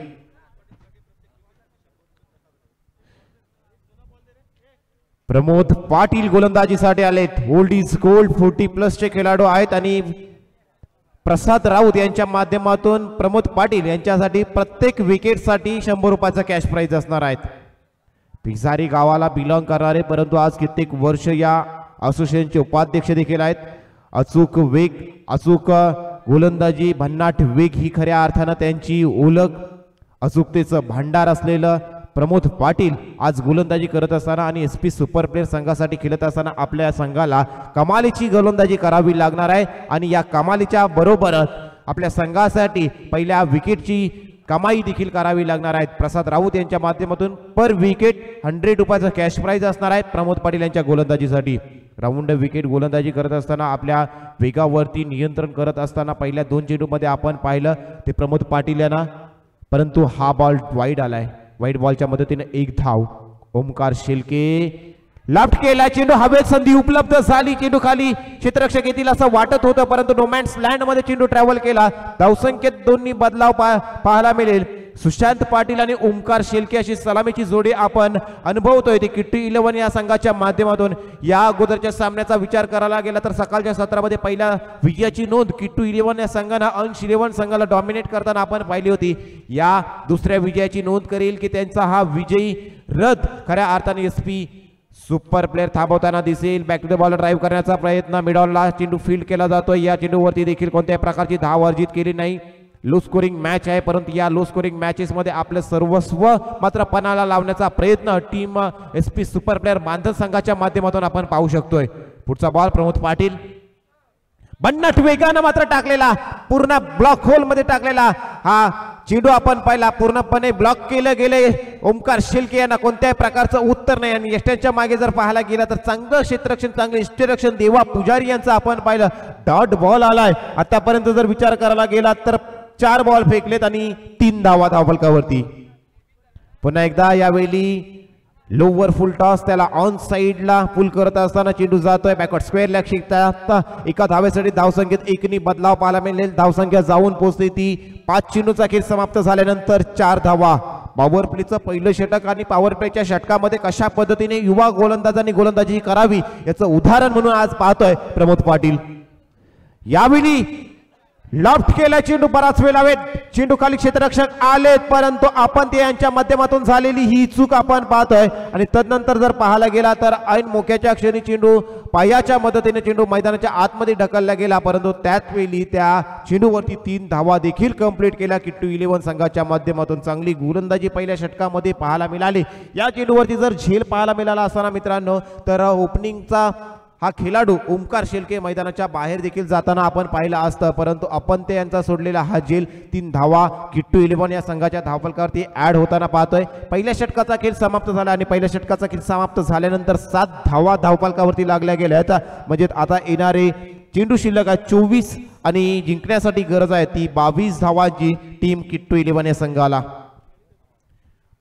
प्रमोद पाटील गोलंदाजीसाठी आलेत. ओल्ड इज गोल्ड 40+ चे खेळाडू आहेत आणि प्रसाद राऊत यांच्या माध्यमातून प्रमोद पाटील यांच्यासाठी प्रत्येक विकेटसाठी 100 रुपयाचा कॅश प्राइज असणार आहेत. पिसारी गावाला बिलॉंग करणारे परंतु आज कित्येक वर्ष या असोसिएशनचे उपाध्यक्ष देखील आहेत. अचूक वेग, अचूक गोलंदाजी, भन्नाट वेग ही खऱ्या अर्थानं त्यांची ओळख. अचूकतेचं भांडार असलेलं प्रमोद पाटील आज गोलंदाजी करत असताना आणि SP सुपर प्लेयर संघासाठी खेळत असताना आपल्या संघाला कमालीची गोलंदाजी करावी लागणार आहे. आणि या कमालीच्या बरोबरच आपल्या संघासाठी पहिल्या विकेटची कमाई देखील करावी लागणार आहे. प्रसाद राऊत यांच्या माध्यमातून पर विकेट 100 रुपयाचा कॅश प्राइज असणार आहे प्रमोद पाटील यांच्या गोलंदाजीसाठी. राऊंड विकेट गोलंदाजी करत असताना आपल्या वेगावरती नियंत्रण करत असताना पहिल्या 2 चेंडूमध्ये आपण पाहिलं ते प्रमोद पाटील यांना. परंतु हा बॉल वाईड आलाय. वाईट बॉलच्या मदतीने 1 धाव. ओमकार शेलके लाफ्ट केला चेंडू. हवेत संधी उपलब्ध झाली. चेंडू खाली क्षेत्ररक्षक येतील असं वाटत होतं परंतु नोमॅन्स लँड मध्ये चेंडू ट्रॅव्हल केला. धावसंख्येत दोन्ही बदलाव पाहायला मिळेल. सुशांत पाटील आणि ओमकार शेलके अशी सलामीची जोडी आपण अनुभवतोय. ते किट्टू 11 या संघाच्या माध्यमातून. या अगोदरच्या सामन्याचा विचार करायला गेला तर सकाळच्या सत्रामध्ये पहिल्या विजयाची नोंद किट्टू 11 या संघानं अंश 11 संघाला डॉमिनेट करताना आपण पाहिली होती. या दुसऱ्या विजयाची नोंद करेल की त्यांचा हा विजयी रथ खऱ्या अर्थाने SP सुपर प्लेयर थांबवताना दिसेल. Back to the ball drive करण्याचा प्रयत्न. मिडॉलला चेंडू फील्ड केला जातोय. या चेंडूवरती देखील कोणत्याही प्रकारची धाव अर्जित केली नाही. लो स्कोरिंग मॅच आहे परंतु या लो स्कोरिंग मॅचेस मध्ये आपलं सर्वस्व मात्र पणाला लावण्याचा प्रयत्न टीम SP सुपर प्लेयर बांधल संघाच्या माध्यमातून आपण पाहू शकतोय. पुढचा बॉल प्रमोद पाटील भन्नाट वेगानं मात्र टाकलेला. पूर्ण ब्लॉक होल मध्ये टाकलेला हा चेंडू आपण पाहिला. पूर्णपणे ब्लॉक केलं गेले. ओमकार शेलके यांना कोणत्याही प्रकारचं उत्तर नाही आणि यष्ट्यांच्या मागे जर पाहायला गेला तर चांगलं क्षेत्ररक्षण, चांगलं इष्टरक्षण देवा पुजारी यांचं आपण पाहिलं. डॉट बॉल आलाय. आतापर्यंत जर विचार करायला गेला तर 4 बॉल फेकलेत आणि 3 धावा धावफलकावरती. पुन्हा एकदा यावेळी लोवर फुल टॉस त्याला ऑन साइडला फुल करत असताना चेंडू जातोय बॅकवर्ड स्क्वेअर लॅग शिकता. एका धावेसाठी धावसंख्येत 1 बदलाव पाहायला मिळेल. धावसंख्या जाऊन पोहोचली ती 5 चेंडूचा खेळ समाप्त झाल्यानंतर 4 धावा. पॉवर प्लेचं पहिलं षटक आणि पॉवर प्लेच्या षटकामध्ये कशा पद्धतीने युवा गोलंदाजांनी गोलंदाजी करावी याचं उदाहरण म्हणून आज पाहतोय प्रमोद पाटील. यावेळी लॉफ्ट केला चेंडू, बराच वेळ लावेल चेंडू खाली, क्षेत्ररक्षक आलेत परंतु आपण ते यांच्या माध्यमातून झालेली ही चूक आपण पाहतोय. आणि तदनंतर जर पाहायला गेला तर ऐन मोक्याच्या क्षणी चेंडू पायाच्या मदतीने चेंडू मैदानाच्या आतमध्ये ढकलला गेला, परंतु त्याच वेळी त्या चेंडूवरती 3 धावा देखील कंप्लीट केल्या किट्टू 11 संघाच्या माध्यमातून. चांगली गोलंदाजी पहिल्या षटकामध्ये पाहायला मिळाली. या चेंडूवरती जर झेल पाहायला मिळाला असताना मित्रांनो तर ओपनिंगचा हा खेळाडू ओमकार शेळके मैदानाच्या बाहेर देखील जाताना आपण पाहिलं असतं, परंतु आपण ते यांचा सोडलेला हा झेल 3 धावा किट्टू 11 या संघाच्या धावफलकावरती ऍड होताना पाहतोय. पहिल्या षटकाचा खेळ समाप्त झाला आणि पहिल्या षटकाचा खेळ समाप्त झाल्यानंतर 7 धावा धावफलकावरती लागल्या गेल्या आहेत. म्हणजे आता येणारे चेंडू शिल्लक आहे 24 आणि जिंकण्यासाठी गरज आहे ती 22 धावांची टीम किट्टू 11 या संघाला.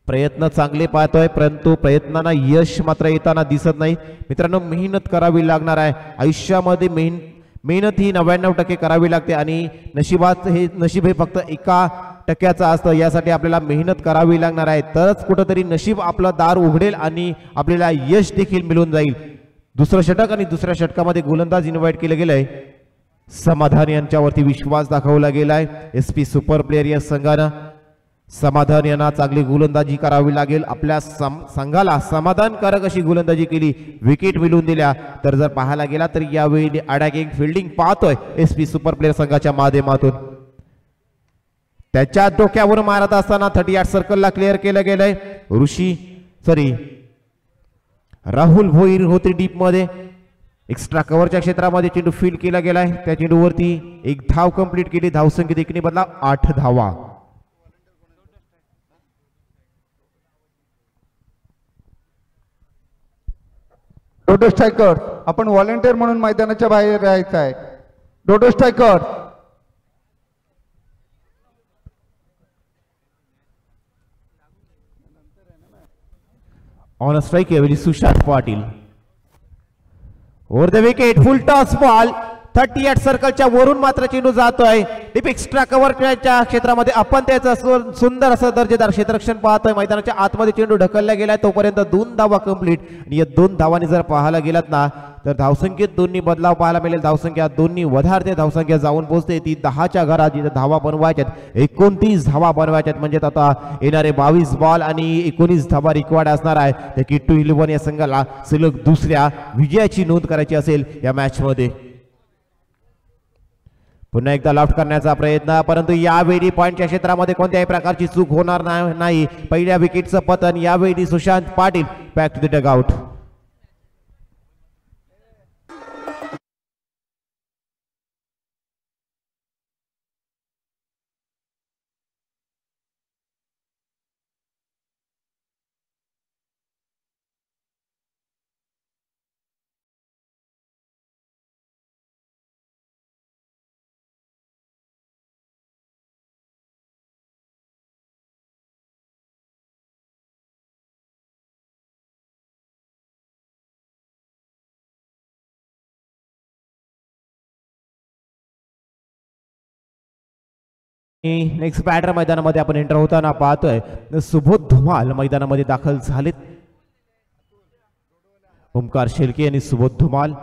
प्रयत्न चांगले पाहतोय परंतु प्रयत्नांना यश मात्र येताना दिसत नाही. मित्रांनो मेहनत करावी लागणार आहे आयुष्यामध्ये. मेहनत ही 99% करावी लागते आणि नशीब हे फक्त 1% असतं. यासाठी आपल्याला मेहनत करावी लागणार आहे, तरच कुठंतरी नशीब आपलं दार उघडेल आणि आपल्याला यश देखील मिळून जाईल. दुसरं षटक आणि दुसऱ्या षटकामध्ये गोलंदाज इन्व्हाइट केलं गेलंय. समाधान यांच्यावरती विश्वास दाखवला गेलाय SP सुपर प्लेयर या संघानं. समाधान यांना चांगली गोलंदाजी करावी लागेल. आपल्या संघाला समाधानकारक अशी गोलंदाजी केली, विकेट मिळवून दिल्या. तर जर पाहायला गेला तर यावेळी अटॅकिंग फिल्डिंग पाहतोय SP सुपर प्लेयर संघाच्या माध्यमातून. त्याच्या डोक्यावर मारत असताना 38 सर्कलला क्लिअर केलं गेलंय. राहुल भोईर होते डीप मध्ये. एक्स्ट्रा कव्हरच्या क्षेत्रामध्ये चेंडू फील्ड केला गेलाय. त्या चेंडूवरती 1 धाव कंप्लीट केली. धावसंख्येत देखील बदला 8 धावा. डोडो स्ट्रायकर आपण व्हॉलेंटियर म्हणून मैदानाच्या बाहेर राहायचं आहे. डोडो स्ट्रायकर ऑन स्ट्राइक एवरी Sushant Patil. Over the wicket full toss ball. 38 सर्कलच्या वरून मात्र चेंडू जातोय डीप एक्स्ट्रा कव्हरच्या क्षेत्रामध्ये. आपण त्याचं सुंदर असं दर्जेदार क्षेत्ररक्षण पाहतोय. मैदानाच्या आतमध्ये चेंडू ढकलला गेलाय तोपर्यंत 2 धावा कंप्लीट. आणि या 2 धावांनी जर पाहायला गेलात ना तर धावसंख्येत दोन्ही बदलाव पाहायला मिळेल. धावसंख्या दोन्ही वधारते, धावसंख्या जाऊन पोहोचते ती 10च्या घरात. जिथे धावा बनवायच्यात 29 धावा बनवायच्यात. म्हणजे आता येणारे 22 बॉल आणि 19 धावा रिक्वायर्ड असणार आहे. त्या किट्टू 11 या संघाला सलग दुसऱ्या विजयाची नोंद करायची असेल या मॅच मध्ये. पुन्हा एकदा लॉफ्ट करण्याचा प्रयत्न, परंतु यावेळी पॉइंटच्या क्षेत्रामध्ये कोणत्याही प्रकारची चूक होणार नाही. पहिल्या विकेटचं पतन यावेळी Sushant Patil back to the dugout. Next batter मैदानामध्ये आपण एंटर होताना पाहतोय. सुबोध धुमाल मैदानामध्ये दाखल झालेत. ओमकार शेळके आणि सुबोध धुमाल.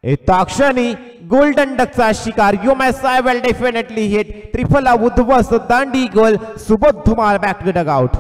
येता क्षणी गोल्डन डकचा शिकार. You match I will definitely hit. त्रिफला उद्ध्वस्त दांडी गोल. Subodh Dhumal back to the dugout.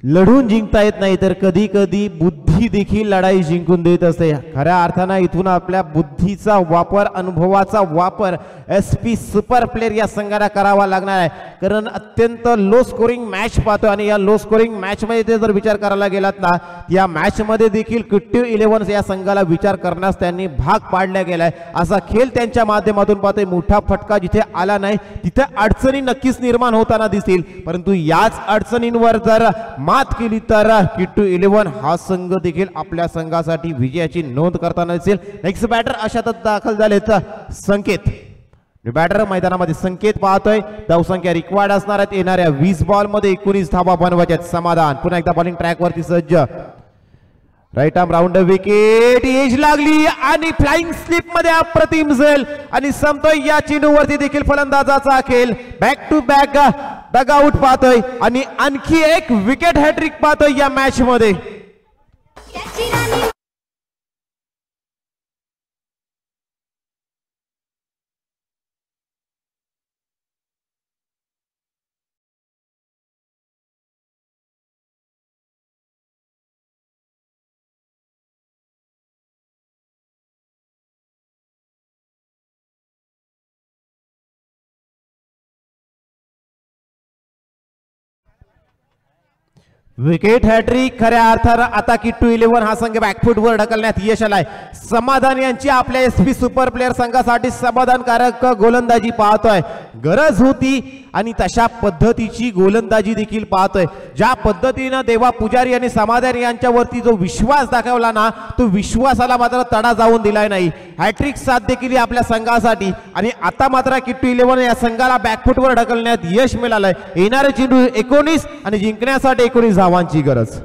लढून जिंकता येत नाही तर कधी कधी बुद्धी देखील लढाई जिंकून देत असते. खऱ्या अर्थानं इथून आपल्या बुद्धीचा वापर, अनुभवाचा वापर SP सुपर प्लेयर या संघाला करावा लागणार आहे. कारण अत्यंत लो स्कोरिंग मॅच पाहतो आणि या लो स्कोरिंग मॅच मध्ये जर विचार करायला गेलात ना या मॅच मध्ये देखील किट्टू 11 या संघाला विचार करण्यास त्यांनी भाग पाडला गेलाय. असा खेळ त्यांच्या माध्यमातून पाहतोय. मोठा फटका जिथे आला नाही तिथे अडचणी नक्कीच निर्माण होताना दिसतील, परंतु याच अडचणींवर जर मात केली तर किट्टू 11 हा संघ देखील आपल्या संघासाठी विजयाची नोंद करताना दिसेल. नेक्स्ट बॅटर अशातच दाखल झालेत संकेत. बॅटर मैदानामध्ये संकेत पाहतोय. धावसंख्या रिक्वायर्ड असणार आहेत. येणाऱ्या 20 बॉल मध्ये 19 धावा बनवायच्यात. समाधान पुन्हा एकदा बॉलिंग ट्रॅक वरती सज्ज. Right arm round wicket edge लागली आणि फ्लाइंग स्लिप मध्ये अप्रतिम झेल आणि संपतोय या चेंडूवरती देखील फलंदाजाचा खेळ. बॅक टू बॅक डगआउट पाहतोय आणि आणखी एक विकेट हॅट्रिक पाहतोय या मॅच मध्ये. विकेट हॅट्रिक खऱ्या अर्थानं आता किट्टू 11 हा संघ बॅकफूट वर ढकलण्यात यश आलाय. समाधान यांची आपल्या एसपी सुपर प्लेअर संघासाठी समाधानकारक गोलंदाजी पाहतोय. गरज होती आणि तशा पद्धतीची गोलंदाजी देखील पाहतोय. ज्या पद्धतीनं देवा पुजारी आणि समाधान यांच्यावरती जो विश्वास दाखवला ना तो विश्वासाला मात्र तडा जाऊन दिलाय नाही. हॅट्रिक साध्य केली आपल्या संघासाठी आणि आता मात्र किट्टू 11 या संघाला बॅकफूटवर ढकलण्यात यश मिळालंय. येणारे चेंडू 19 आणि जिंकण्यासाठी 19 धावांची गरज.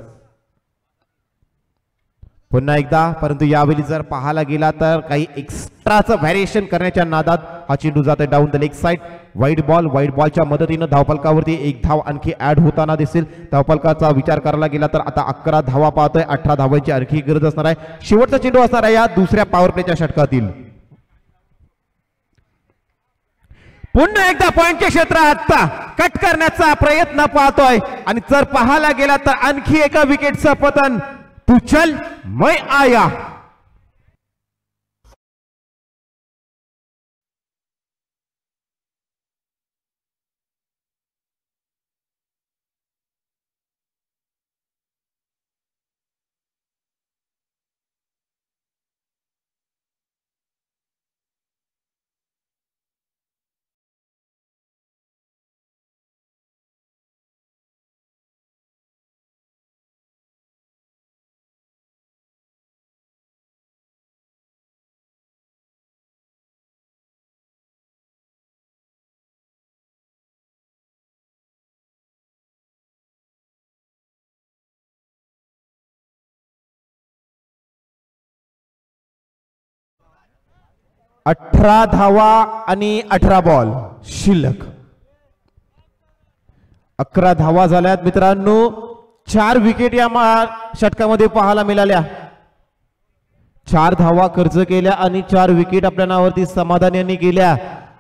पुन्हा एकदा परंतु यावेळी जर पाहायला गेला तर काही एक्स्ट्राचं व्हॅरिएशन करण्याच्या नादात हा चेंडू जातोय down the leg side. Wide बॉलच्या मदतीनं धावफलकावरती एक धाव आणखी ऍड होताना दिसेल. धावफलकाचा विचार करायला गेला तर आता 11 धावा पाहतोय. 18 धावांची आणखी गरज असणार आहे. शेवटचा चेंडू असणार आहे या दुसऱ्या पॉवर प्लेच्या षटकातील. पुन्हा एकदा पॉइंटच्या क्षेत्रात कट करण्याचा प्रयत्न पाहतोय आणि जर पाहायला गेला तर आणखी एका विकेटचं पतन. तू चल मैं आया. अठरा धावा आणि 18 बॉल शिल्लक. 11 धावा झाल्यात मित्रांनो. 4 विकेट या षटकामध्ये पाहायला मिळाल्या. 4 धावा खर्च केल्या आणि 4 विकेट आपल्या नावावरती समाधान यांनी केल्या.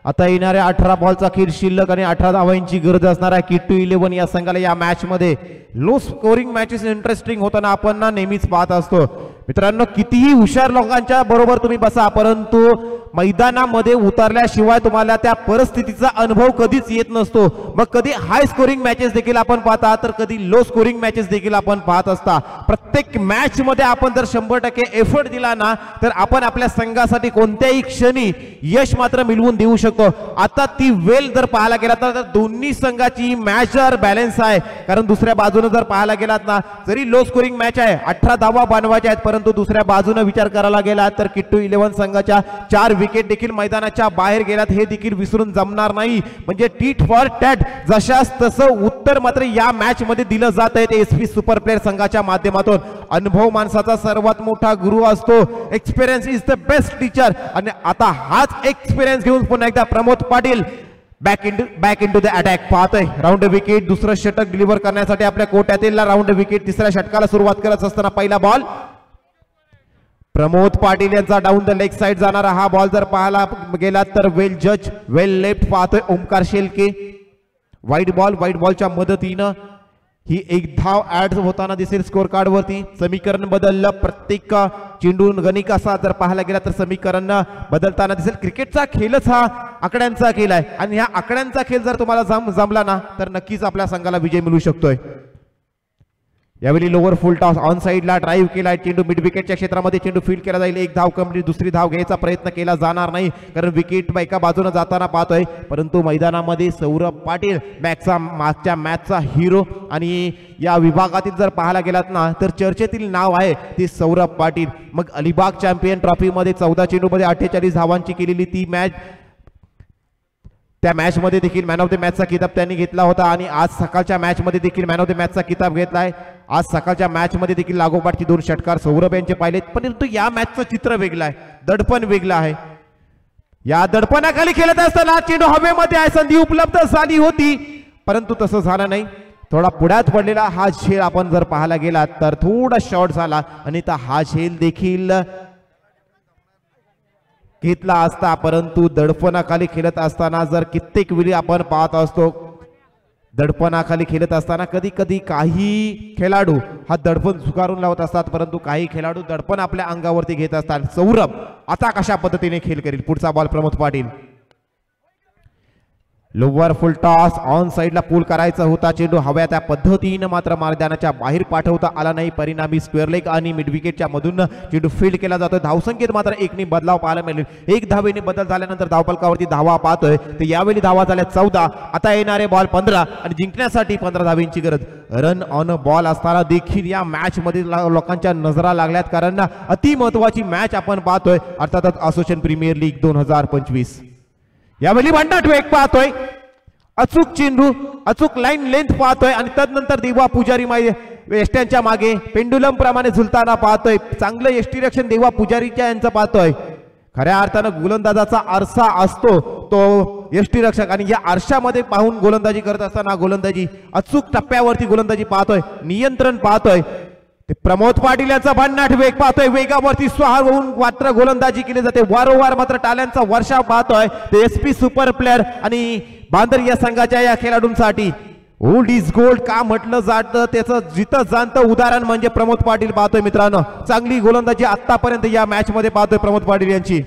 आता येणाऱ्या 18 बॉलचा खेळ शिल्लक आणि 18 धावांची गरज असणार आहे किट्टू 11 या संघाला. या मॅच मध्ये लो स्कोरिंग मॅचेस इंटरेस्टिंग होताना आपण ना नेहमीच पाहत असतो मित्रांनो. कितीही हुशार लोकांच्या बरोबर तुम्ही बसा परंतु मैदानामध्ये उतरल्याशिवाय तुम्हाला त्या परिस्थितीचा अनुभव कधीच येत नसतो. मग कधी हाय स्कोरिंग मॅचेस देखील आपण पाहता तर कधी लो स्कोरिंग मॅचेस देखील आपण पाहत असता. प्रत्येक मॅच मध्ये आपण जर 100% एफर्ट दिला ना तर आपण आपल्या संघासाठी कोणत्याही क्षणी यश मात्र मिळवून देऊ शकतो. आता ती वेल जर पाहायला गेला तर दोन्ही संघाची मॅचर बॅलन्स आहे. कारण दुसऱ्या बाजूने जर पाहायला गेलात ना जरी लो स्कोरिंग मॅच आहे 18 धावा बनवायच्या आहेत परंतु दुसऱ्या बाजूने विचार करायला गेला तर किट्टू 11 संघाच्या 4 विकेट देखील मैदानाच्या बाहेर गेल्यात हे देखील विसरून जमणार नाही. म्हणजे टीट फॉर टॅट जशास तसं उत्तर मात्र या मॅच मध्ये दिलं जात आहे. एसपी सुपर प्लेअर संघाच्या माध्यमातून. अनुभव माणसाचा सर्वात मोठा गुरु असतो. Experience is the best teacher आणि आता हाच एक्सपिरियन्स घेऊन पुन्हा एकदा Pramod Patil back into the attack पाहतोय. राऊंड विकेट दुसरं षटक डिलिव्हर करण्यासाठी आपल्या कोट्यातील राऊंड विकेट. तिसऱ्या षटकाला सुरुवात करत असताना पहिला बॉल प्रमोद पाटील यांचा डाऊन द लेग साइड जाणारा हा बॉल जर पाहायला गेला तर वेल जज वेल लेफ्ट पाहतोय ओमकार शेलके. वाईड बॉलच्या मदतीनं ही एक धाव ऍड होताना दिसेल स्कोर कार्ड वरती. समीकरण बदललं. प्रत्येक चेंडू गणिक असा जर पाहायला गेला तर समीकरण बदलताना दिसेल. क्रिकेटचा खेळच हा आकड्यांचा खेळ आहे आणि ह्या आकड्यांचा खेळ जर तुम्हाला जमला ना तर नक्कीच आपल्या संघाला विजय मिळू शकतोय. यावेळी लोअर फुल टॉस ऑन साइडला ड्राईव्ह केलाय, चेंडू मिड विकेटच्या क्षेत्रामध्ये चेंडू फील्ड केला जाईल, एक धाव कंप्लीट, दुसरी धाव घ्यायचा प्रयत्न केला जाणार नाही कारण विकेट एका बाजूने जाताना पाहतोय, परंतु मैदानामध्ये सौरभ पाटील मागच्या मॅचचा हिरो आणि या विभागातील जर पाहायला गेलात ना तर चर्चेतील नाव आहे ते सौरभ पाटील. मग अलिबाग चॅम्पियन ट्रॉफी मध्ये 14 चेंडूमध्ये 48 धावांची केलेली ती मॅच, त्या मॅच मध्ये देखील मॅन ऑफ द मॅचचा किताब त्यांनी घेतला होता आणि आज सकाळच्या मॅच मध्ये देखील मॅन ऑफ द मॅचचा किताब घेतलाय. आज सकाळच्या मॅच मध्ये देखील लागोपाठची 2 षटकार सौरभ यांचे पाहिलेत, परंतु या मॅचचं चित्र वेगळं आहे, दडपण वेगळं आहे. या दडपणाखाली खेळत असताना चेंडू हवेमध्ये आहे, संधी उपलब्ध झाली होती परंतु तसं झालं नाही. थोडा पुढ्यात पडलेला हा झेल आपण जर पाहायला गेला तर थोडा शॉर्ट झाला आणि हा झेल देखील घेतला असता, परंतु दडपणाखाली खेळत असताना जर कित्येक वेळी आपण पाहत असतो, दडपणाखाली खेळत असताना कधी कधी काही खेळाडू हा दडपण झुगारून लावत असतात परंतु काही खेळाडू दडपण आपल्या अंगावरती घेत असतात. सौरभ आता कशा पद्धतीने खेळ करेल, पुढचा ball Pramod Patil, lower full toss on साइडला पूल करायचा होता, चेंडू हव्या त्या पद्धतीने मात्र मैदानाच्या बाहेर पाठवता आला नाही, परिणामी स्क्वेअर लेग आणि मिड विकेटच्या मधून चेंडू फील्ड केला जातोय. धावसंख्येत मात्र एकने बदलाव पाहायला मिळेल, एक धावेने बदल झाल्यानंतर धावफलकावरती धावा पाहतोय तर यावेळी धावा झाल्या 14, आता येणारे बॉल 15 आणि जिंकण्यासाठी 15 धावेंची गरज. रन ऑन बॉल असताना देखील या मॅच मध्ये लोकांच्या नजरा लागल्यात कारण अति महत्वाची मॅच आपण पाहतोय, अर्थातच असोसिएशन प्रीमियर लीग 2025. यावेळी भन्नाट वेग पाहतोय, अचूक चेंडू, अचूक लाईन लेंथ पाहतोय आणि तदनंतर देवा पुजारी यष्ट्यांच्या मागे पेंडुलम प्रमाणे झुलताना पाहतोय. चांगलं यष्टीरक्षण देवा पुजारीच्या यांचं पाहतोय. खऱ्या अर्थानं गोलंदाजाचा आरसा असतो तो यष्टीरक्षक आणि या आरशामध्ये पाहून गोलंदाजी करत असताना गोलंदाजी अचूक टप्प्यावरती गोलंदाजी पाहतोय, नियंत्रण पाहतोय. ते प्रमोद पाटील यांचा भन्नाट वेग पाहतोय, वेगावरती स्वार होऊन मात्र गोलंदाजी केली जाते, वारंवार मात्र टाळ्यांचा वर्षाव पाहतोय. ते एसपी सुपर प्लेअर आणि बांदर या संघाच्या या खेळाडूंसाठी ओल्ड इज गोल्ड का म्हटलं जातं त्याचं जिथं जाणतं उदाहरण म्हणजे प्रमोद पाटील पाहतोय. मित्रांनो चांगली गोलंदाजी आतापर्यंत या मॅच मध्ये पाहतोय प्रमोद पाटील यांची.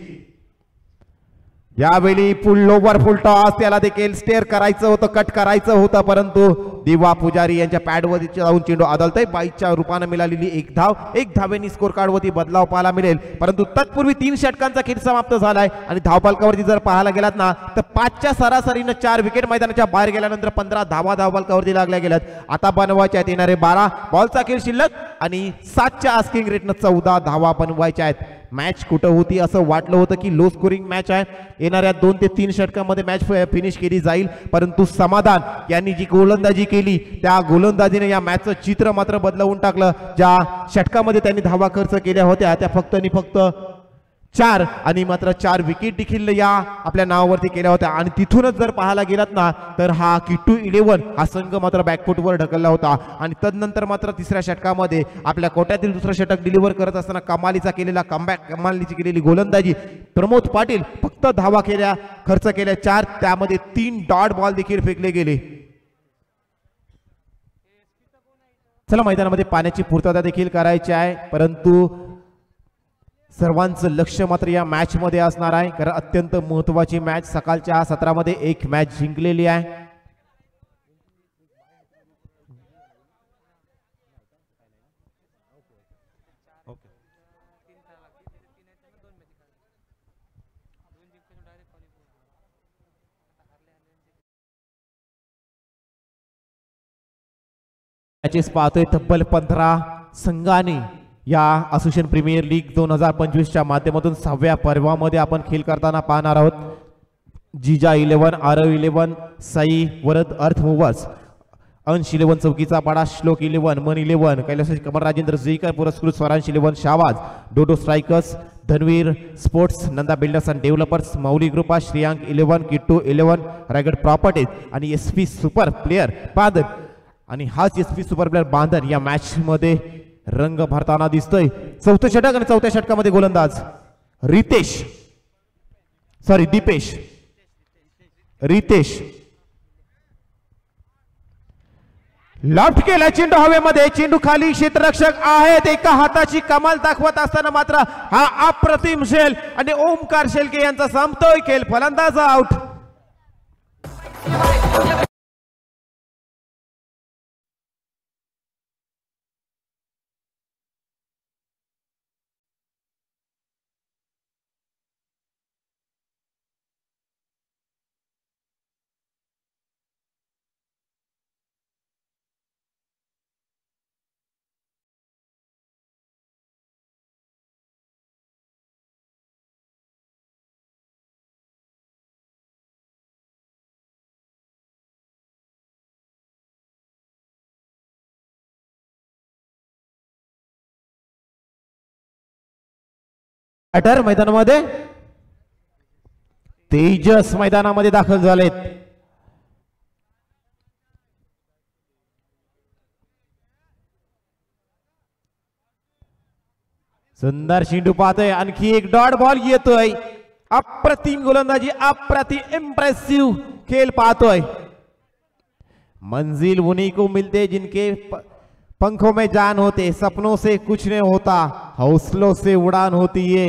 यावेळी फुल लोवर फुल टॉस, त्याला देखील स्टेअर करायचं होतं, कट करायचं होतं, परंतु देवा पुजारी यांच्या पॅडवरती जाऊन चेंडू आदळतोय. बाईच्या रूपाने मिळालेली एक धाव, एक धावेनी स्कोर कार्डवरती बदलाव पाहायला मिळेल, परंतु तत्पूर्वी 3 षटकांचा खेळ समाप्त झालाय आणि धावफलकावरती जर पाहायला गेलात ना तर 5च्या सरासरीनं 4 विकेट मैदानाच्या बाहेर गेल्यानंतर 15 धावा धावफलकावरती लागल्या गेल्यात. आता बनवायच्या आहेत येणारे 12 बॉलचा खेळ शिल्लक आणि 7च्या आस्किंग रेटनं 14 धावा बनवायच्या आहेत. मॅच कुठं होती असं वाटलं होतं की लो स्कोरिंग मॅच आहे, येणाऱ्या 2 ते 3 षटकांमध्ये मॅच फिनिश केली जाईल, परंतु समाधान यांनी जी गोलंदाजी केली त्या गोलंदाजीने या मॅचचं चित्र मात्र बदलवून टाकलं. ज्या षटकामध्ये त्यांनी धावा खर्च केल्या होत्या त्या फक्त आणि फक्त 4 आणि मात्र 4 विकेट देखील या आपल्या नावावरती केल्या होत्या आणि तिथूनच जर पाहायला गेलात ना तर हा किट्टू 11 हा संघ मात्र बॅकफुटवर ढकलला होता आणि तदनंतर मात्र 3ऱ्या षटकामध्ये आपल्या कोट्यातील 2रं षटक डिलिव्हर करत असताना कमालीचा केलेला कमबॅक, कमालीची केलेली गोलंदाजी प्रमोद पाटील फक्त धावा केल्या, खर्च केल्या 4, त्यामध्ये 3 डॉट बॉल देखील फेकले गेले. चला मैदानामध्ये पाण्याची पूर्तता देखील करायची आहे, परंतु सर्वांचं लक्ष मात्र या मॅच मध्ये असणार आहे कारण अत्यंत महत्वाची मॅच. सकाळच्या सत्रामध्ये एक मॅच जिंकलेली आहे. मॅचेस पाहतोय तब्बल 15 संघाने या असोसिएशन प्रीमियर लीग 2025च्या माध्यमातून 6व्या पर्वामध्ये आपण खेळ करताना पाहणार आहोत. जिजा 11, आरव 11, साई वरद अर्थ मूवर्स, अंश 11 चौकीचा पाडा, श्लोक 11, मन 11, कैलास कमल राजेंद्र जुईकर पुरस्कृत, Swaransh 11 Shahbaz, dodo strikers, Dhanveer sports, Nanda builders and developers, Mauli ग्रुपा, श्रेयांक 11, किट्टू 11, रायगड प्रॉपर्टीज आणि एसपी सुपर प्लेअर बांधन. आणि हाच एसपी सुपर प्लेअर बांधन या मॅच मध्ये रंग भरताना दिसतोय. 4थं षटक आणि 4थ्या षटकामध्ये गोलंदाज रितेश लॉफ्ट केला, चेंडू हवेमध्ये, चेंडू खाली, क्षेत्ररक्षक आहेत, एका हाताची कमाल दाखवत असताना मात्र हा अप्रतिम शेल आणि ओमकार शेलके यांचा संपतोय खेळ, फलंदाज आउट. बॅटर मैदानामध्ये तेजस मैदानामध्ये दाखल झालेत. सुंदर चेंडू पाहतोय. आणखी एक डॉट बॉल येतोय. अप्रतिम गोलंदाजी, अप्रतिम इम्प्रेसिव खेल पाहतोय. मंजिल उन्हीं को मिलते जिनके पंखों में जान होते, सपनों से कुछ नहीं होता, हौसलों से उडान होती है.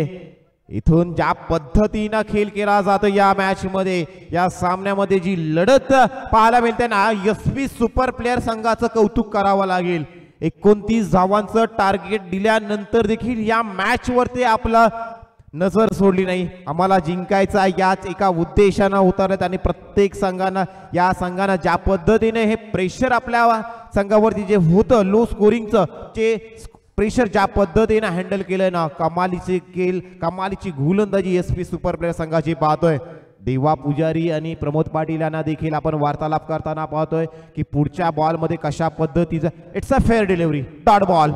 इथून ज्या पद्धतीनं खेळ केला जातो या मॅच मध्ये, या सामन्यामध्ये जी लढत पाहायला मिळते ना, एसपी सुपर प्लेयर संघाचं कौतुक करावं लागेल. 29 धावांचं टार्गेट दिल्यानंतर देखील या मॅच वरती आपला नजर सोडली नाही. आम्हाला जिंकायचा याच एका उद्देशानं उतरत आणि प्रत्येक संघानं या संघानं ज्या पद्धतीने हे प्रेशर आपल्या संघावरती जे होतं लो स्कोरिंगचं जे प्रेशर ज्या पद्धतीने हँडल केलंय ना, कमालीचे खेळ, कमालीची गोलंदाजी एसपी सुपर प्लेयर संघाची पाहतोय. देवा पुजारी आणि प्रमोद पाटील यांना देखील आपण वार्तालाप करताना पाहतोय की पुढच्या बॉल मध्ये कशा पद्धतीचं it's a fair delivery dot ball,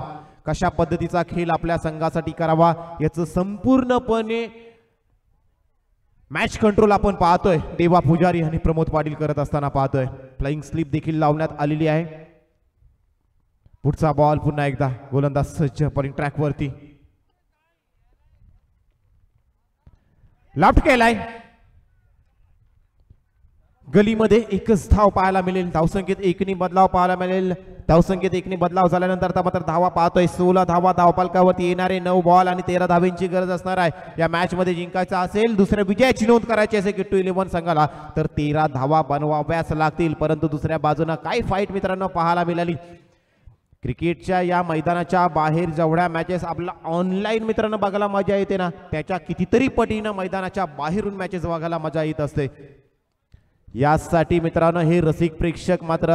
कशा पद्धतीचा खेळ आपल्या संघासाठी करावा याचं संपूर्णपणे मॅच कंट्रोल आपण पाहतोय देवा पुजारी आणि प्रमोद पाटील करत असताना पाहतोय. फ्लाइंग स्लिप देखील लावण्यात आलेली आहे. पुढचा बॉल पुन्हा एकदा गोलंदाज सज्ज पॉइंट ट्रॅक वरती लेफ्ट केलाय. गलीमध्ये एकच धाव पाहायला मिळेल. धावसंख्येत 1 बदलाव पाहायला मिळेल. धावसंख्येत 1 बदलाव झाल्यानंतर आता मात्र धावा पाहतोय. 16 धावा धावपालकावरती येणारे 9 बॉल आणि 13 धावांची गरज असणार आहे. या मॅच मध्ये जिंकायचा असेल, दुसऱ्या विजयाची नोंद करायची असेल किट्टू 11 संघाला तर 13 धावा बनवाव्याच लागतील. परंतु दुसऱ्या बाजूने काय फाईट मित्रांनो पाहायला मिळाली. क्रिकेटच्या या मैदानाच्या बाहेर जेवढ्या मॅचेस आपल्याला ऑनलाईन मित्रांनो बघायला मजा येते ना, त्याच्या कितीतरी पटीनं मैदानाच्या बाहेरून मॅचेस बघायला मजा येत असते. यासाठी मित्रांनो हे रसिक प्रेक्षक मात्र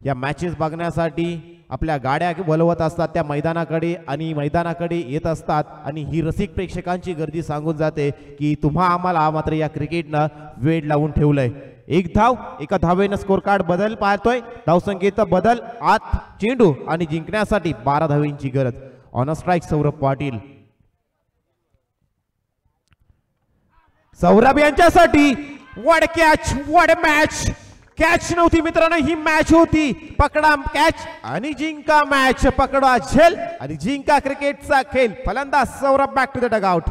या मॅचेस बघण्यासाठी आपल्या गाड्या वळवत असतात त्या मैदानाकडे आणि मैदानाकडे येत असतात. आणि ही रसिक प्रेक्षकांची गर्दी सांगून जाते की तुम्हा आम्हाला मात्र या क्रिकेटनं वेळ लावून ठेवलंय. 1 धाव, एका धावेनं स्कोर कार्ड बदल पाहतोय. धावसंख्येचा बदल, आत चेंडू आणि जिंकण्यासाठी 12 धावेंची गरज. On a strike Saurabh Patil. Saurabh यांच्यासाठी वड कॅच, वड मॅच. कॅच नव्हती मित्रांनो, ही मॅच होती. पकडा कॅच आणि जिंका मॅच. पकडा झेल आणि जिंका क्रिकेटचा खेळ. फलंदाज Saurabh back to the dugout.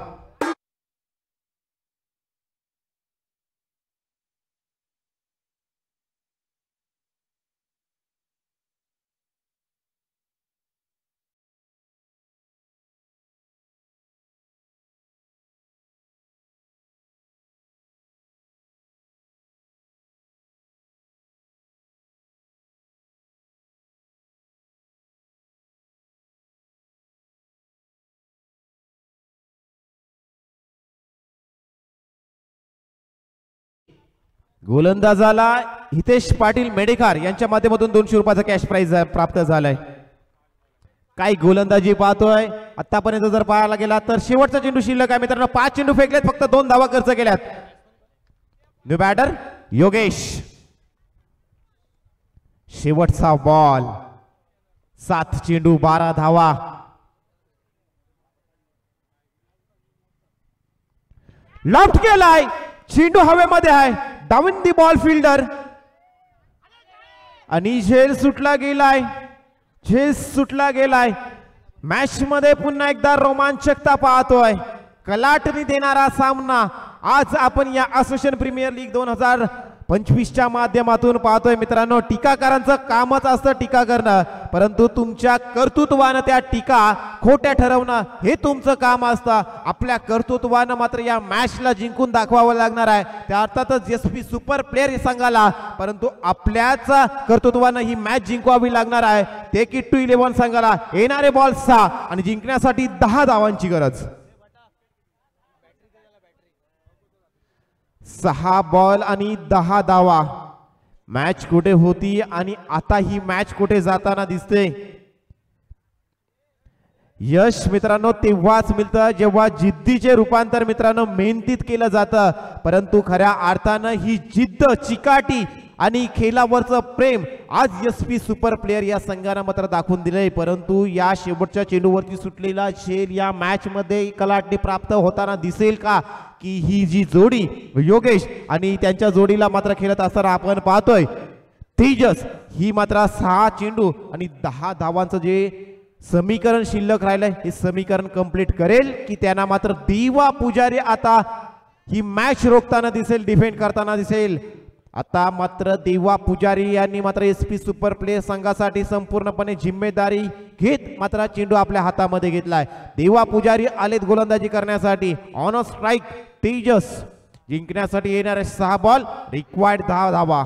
गोलंदाजाला हितेश पाटील मेडेकार यांच्या माध्यमातून 200 रुपयाचा कॅश प्राइज प्राप्त झालाय. काय गोलंदाजी पाहतोय. आतापर्यंत जर पाहायला गेला तर शेवटचा चेंडू शिल्लक आहे मित्रांनो. 5 चेंडू फेकलेत, फक्त 2 धावा खर्च केल्यात. New batter Yogesh. शेवटचा बॉल, 7 चेंडू 12 धावा. लेफ्ट केलाय, चेंडू हवेमध्ये आहे. डाऊन दी बॉल फिल्डर आणि झेल सुटला गेलाय. झेल सुटला गेलाय. मॅच मध्ये पुन्हा एकदा रोमांचकता पाहतोय. कलाटणी देणारा सामना आज आपण या असोसिएशन प्रीमियर लीग 2025च्या माध्यमातून पाहतोय मित्रांनो. टीकाकारांचं कामच असतं टीका करणं, परंतु तुमच्या कर्तृत्वानं त्या टीका खोट्या ठरवणं हे तुमचं काम असतं. आपल्या कर्तृत्वानं मात्र या मॅचला जिंकून दाखवावं लागणार आहे. त्या अर्थातच एसपी सुपर प्लेयर संघाला, परंतु आपल्याच कर्तृत्वानं ही मॅच जिंकवावी लागणार आहे. ते किट्टू 11 संघाला येणारे बॉल 6 आणि जिंकण्यासाठी 10 धावांची गरज. 6 बॉल आणि 10 धावा. मॅच कुठे होती आणि आता ही मॅच कुठे जाताना दिसते. यश मित्रांनो तेव्हाच मिळतं जेव्हा जिद्दीचे रूपांतर मित्रांनो मेहनतीत केलं जातं. परंतु खऱ्या अर्थानं ही जिद्द, चिकाटी आणि खेळावरचं प्रेम आज SP सुपर प्लेयर या संघानं मात्र दाखवून दिलंय, परंतु या शेवटच्या चेंडूवरती सुटलेला झेल या मॅच मध्ये कलाटणी प्राप्त होताना दिसेल का, की ही जी जोडी योगेश आणि त्यांच्या जोडीला मात्र खेळत असताना आपण पाहतोय तेजस ही मात्र 6 चेंडू आणि 10 धावांचं जे समीकरण शिल्लक राहिलंय हे समीकरण कंप्लीट करेल की त्यांना मात्र दिवा पुजारी आता ही मॅच रोखताना दिसेल, डिफेंड करताना दिसेल. आता मात्र देवा पुजारी यांनी मात्र SP सुपर प्लेयर संघासाठी संपूर्णपणे जिम्मेदारी घेत मात्र चेंडू आपल्या हातामध्ये घेतलाय. देवा पुजारी आलेत गोलंदाजी करण्यासाठी. ऑन अ स्ट्राइक तेजस जिंकण्यासाठी येणारे 6 बॉल, रिक्वायर्ड 10 धावा.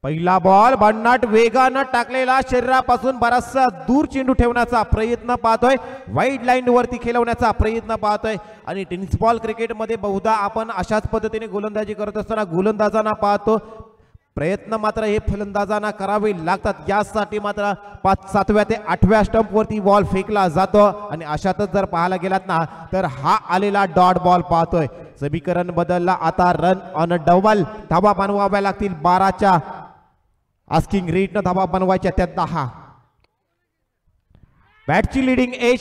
पहिला बॉल भन्नाट वेगानं टाकलेला, शरीरापासून बराचसा दूर चेंडू ठेवण्याचा प्रयत्न पाहतोय, वाईड लाईन वरती खेळवण्याचा प्रयत्न पाहतोय. आणि टेनिस बॉल क्रिकेटमध्ये बहुधा आपण अशाच पद्धतीने गोलंदाजी करत असताना गोलंदाजांना पाहतो, प्रयत्न मात्र हे फलंदाजांना करावे लागतात. यासाठी मात्र 5, 7व्या ते 8व्या स्टंप वरती बॉल फेकला जातो आणि अशातच जर पाहायला गेलात ना तर हा आलेला डॉट बॉल पाहतोय. समीकरण बदलला, आता रन ऑन डबल, धावा बनवाव्या लागतील 12च्या आस्किंग रेटनं धावा बनवायच्या त्या 10. बॅटची लिडिंग एज,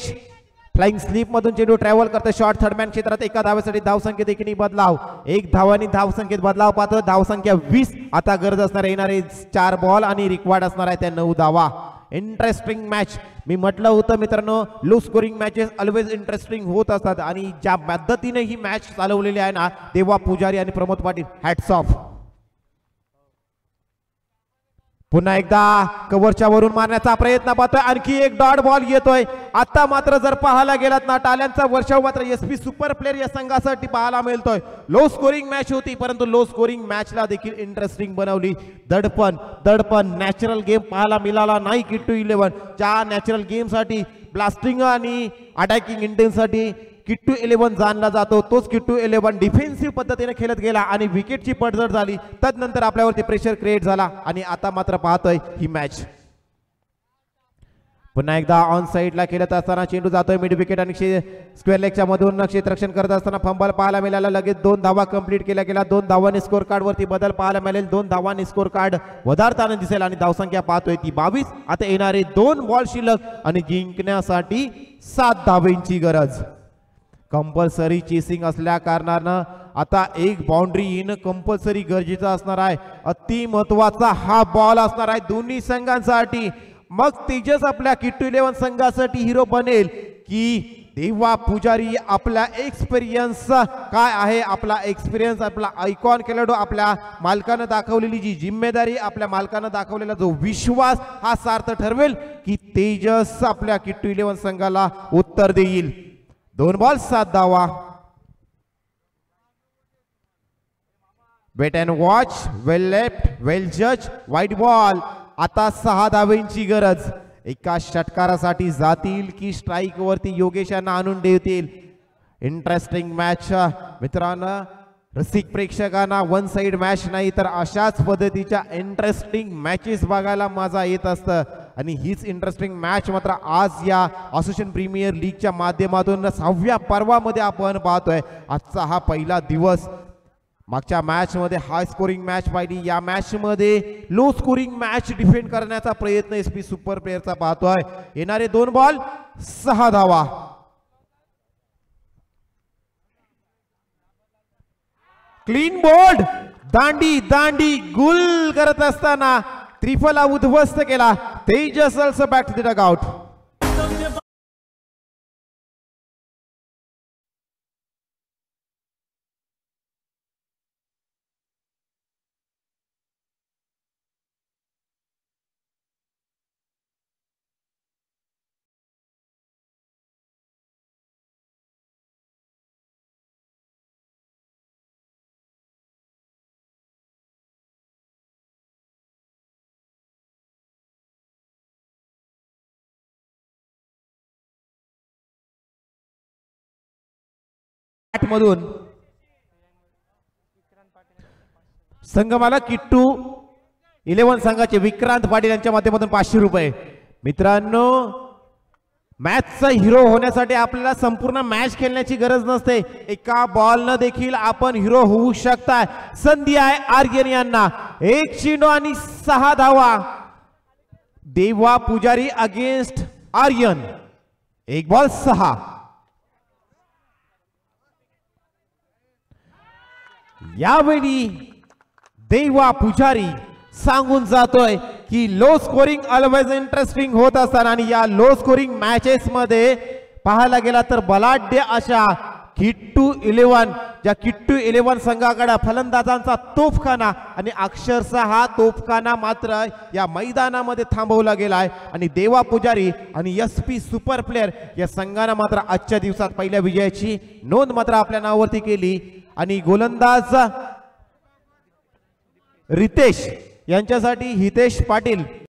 फ्लाइंग स्लीप मधून चेंडू ट्रॅव्हल करते शॉर्ट थर्डमॅन क्षेत्रात. एका धावेसाठी धावसंख्येत देखील बदलाव, 1 धावांनी धावसंख्येत बदलाव पाहतो. धावसंख्या 20. आता गरज असणार येणारे 4 बॉल आणि रिक्वायर्ड असणार आहे त्या 9 धावा. इंटरेस्टिंग मॅच, मी म्हटलं होतं मित्रांनो low scoring matches always interesting होत असतात आणि ज्या पद्धतीने ही मॅच चालवलेली आहे ना देवा पुजारी आणि प्रमोद पाटील, हॅट्स ऑफ. पुन्हा एकदा कव्हरच्या वरून मारण्याचा प्रयत्न पाहतोय, आणखी एक डॉट बॉल येतोय. आता मात्र जर पाहायला गेलात ना टाळ्यांचा वर्षाव मात्र SP सुपर प्लेयर या संघासाठी पाहायला मिळतोय. लो स्कोरिंग मॅच होती परंतु लो स्कोरिंग मॅचला देखील इंटरेस्टिंग बनवली. दडपण नॅचरल गेम पाहायला मिळाला नाही. किट्टू 11 ज्या नॅचरल गेम साठी ब्लास्टिंग आणि अटॅकिंग इंटेन्ससाठी किट्टू 11 जाणला जातो, तोच किट्टू 11 डिफेन्सिव्ह पद्धतीने खेळत गेला आणि विकेटची पडझड झाली. तदनंतर आपल्यावरती प्रेशर क्रिएट झाला आणि आता मात्र पाहतोय ही मॅच. पुन्हा एकदा ऑन साइडला खेळत असताना चेंडू जातोय मिड विकेट आणि स्क्वेअर लेगच्या मधून क्षेत्ररक्षण करत असताना फंबल पाहायला मिळाला. लगेच 2 धावा कंप्लीट केल्या गेल्या. 2 धावांनी स्कोर कार्ड वरती बदल पाहायला मिळेल. 2 धावांनी स्कोर कार्ड वधारताना दिसेल आणि धावसंख्या पाहतोय ती 22. आता येणारे 2 बॉल शिल्लक आणि जिंकण्यासाठी 7 धावेंची गरज. कंपल्सरी चेसिंग असल्या कारणानं आता एक बाउंड्री येणं कंपल्सरी गरजेचं असणार आहे. अति महत्वाचा हा बॉल असणार आहे दोन्ही संघांसाठी. मग तेजस आपल्या किट्टू 11 संघासाठी हिरो बनेल की देवा पुजारी आपला एक्सपिरियन्स काय आहे, आपला एक्सपिरियन्स, आपला आयकॉन खेळाडू, आपल्या मालकानं दाखवलेली जी जिम्मेदारी, आपल्या मालकानं दाखवलेला जो विश्वास हा सार्थ ठरवेल की तेजस आपल्या किट्टू 11 संघाला उत्तर देईल. 2 बॉल 7 धावा. Wait and watch, well left, well जज, वाईट बॉल. आता 6 धावेंची गरज. एका षटकारासाठी जातील की स्ट्राइक वरती योगेश यांना आणून देतील. इंटरेस्टिंग मॅच मित्रांनो, रसिक प्रेक्षकांना वन साइड मॅच नाही तर अशाच पद्धतीच्या इंटरेस्टिंग मॅचेस बघायला मजा येत असतं आणि हीच इंटरेस्टिंग मॅच मात्र आज या असोसिएशन प्रीमियर लीगच्या माध्यमातून 6व्या पर्वामध्ये आपण पाहतोय. आजचा हा पहिला दिवस. मागच्या मॅच मध्ये हाय स्कोरिंग मॅच पाहिली, या मॅच मध्ये लो स्कोरिंग मॅच डिफेंड करण्याचा प्रयत्न SP सुपर प्लेयरचा पाहतोय. येणारे 2 बॉल 6 धावा. क्लीन बोल्ड, दांडी गुल करत असताना त्रिफला उद्ध्वस्त केला. Tejas also back to the dugout. मधून संघमाला किट्टू 11 संघाचे विक्रांत पाटील यांच्या माध्यमातून 500 रुपये. मित्रांनो मॅचचा हिरो होण्यासाठी आपल्याला संपूर्ण मॅच खेळण्याची गरज नसते, एका बॉलनं देखील आपण हिरो होऊ शकताय. संधी आहे आर्यन यांना. 1 चेंडू आणि 6 धावा. देवा पुजारी अगेन्स्ट आर्यन. 1 बॉल 6. यावेळी देवा पुजारी सांगून जातोय की लो स्कोरिंग ऑलवेज इंटरेस्टिंग होत असताना आणि या लो स्कोरिंग मॅचेस मध्ये पाहायला गेला तर बलाढ्य अशा किट्टू 11 ज्या किट्टू 11 संघाकडे फलंदाजांचा तोफखाना आणि अक्षरशः हा तोफखाना मात्र या मैदानामध्ये थांबवला गेलाय आणि देवा पुजारी आणि SP सुपर प्लेयर या संघाने मात्र आजच्या दिवसात पहिल्या विजयाची नोंद मात्र आपल्या नावावरती केली आणि गोलंदाज रितेश यांच्यासाठी हितेश पाटील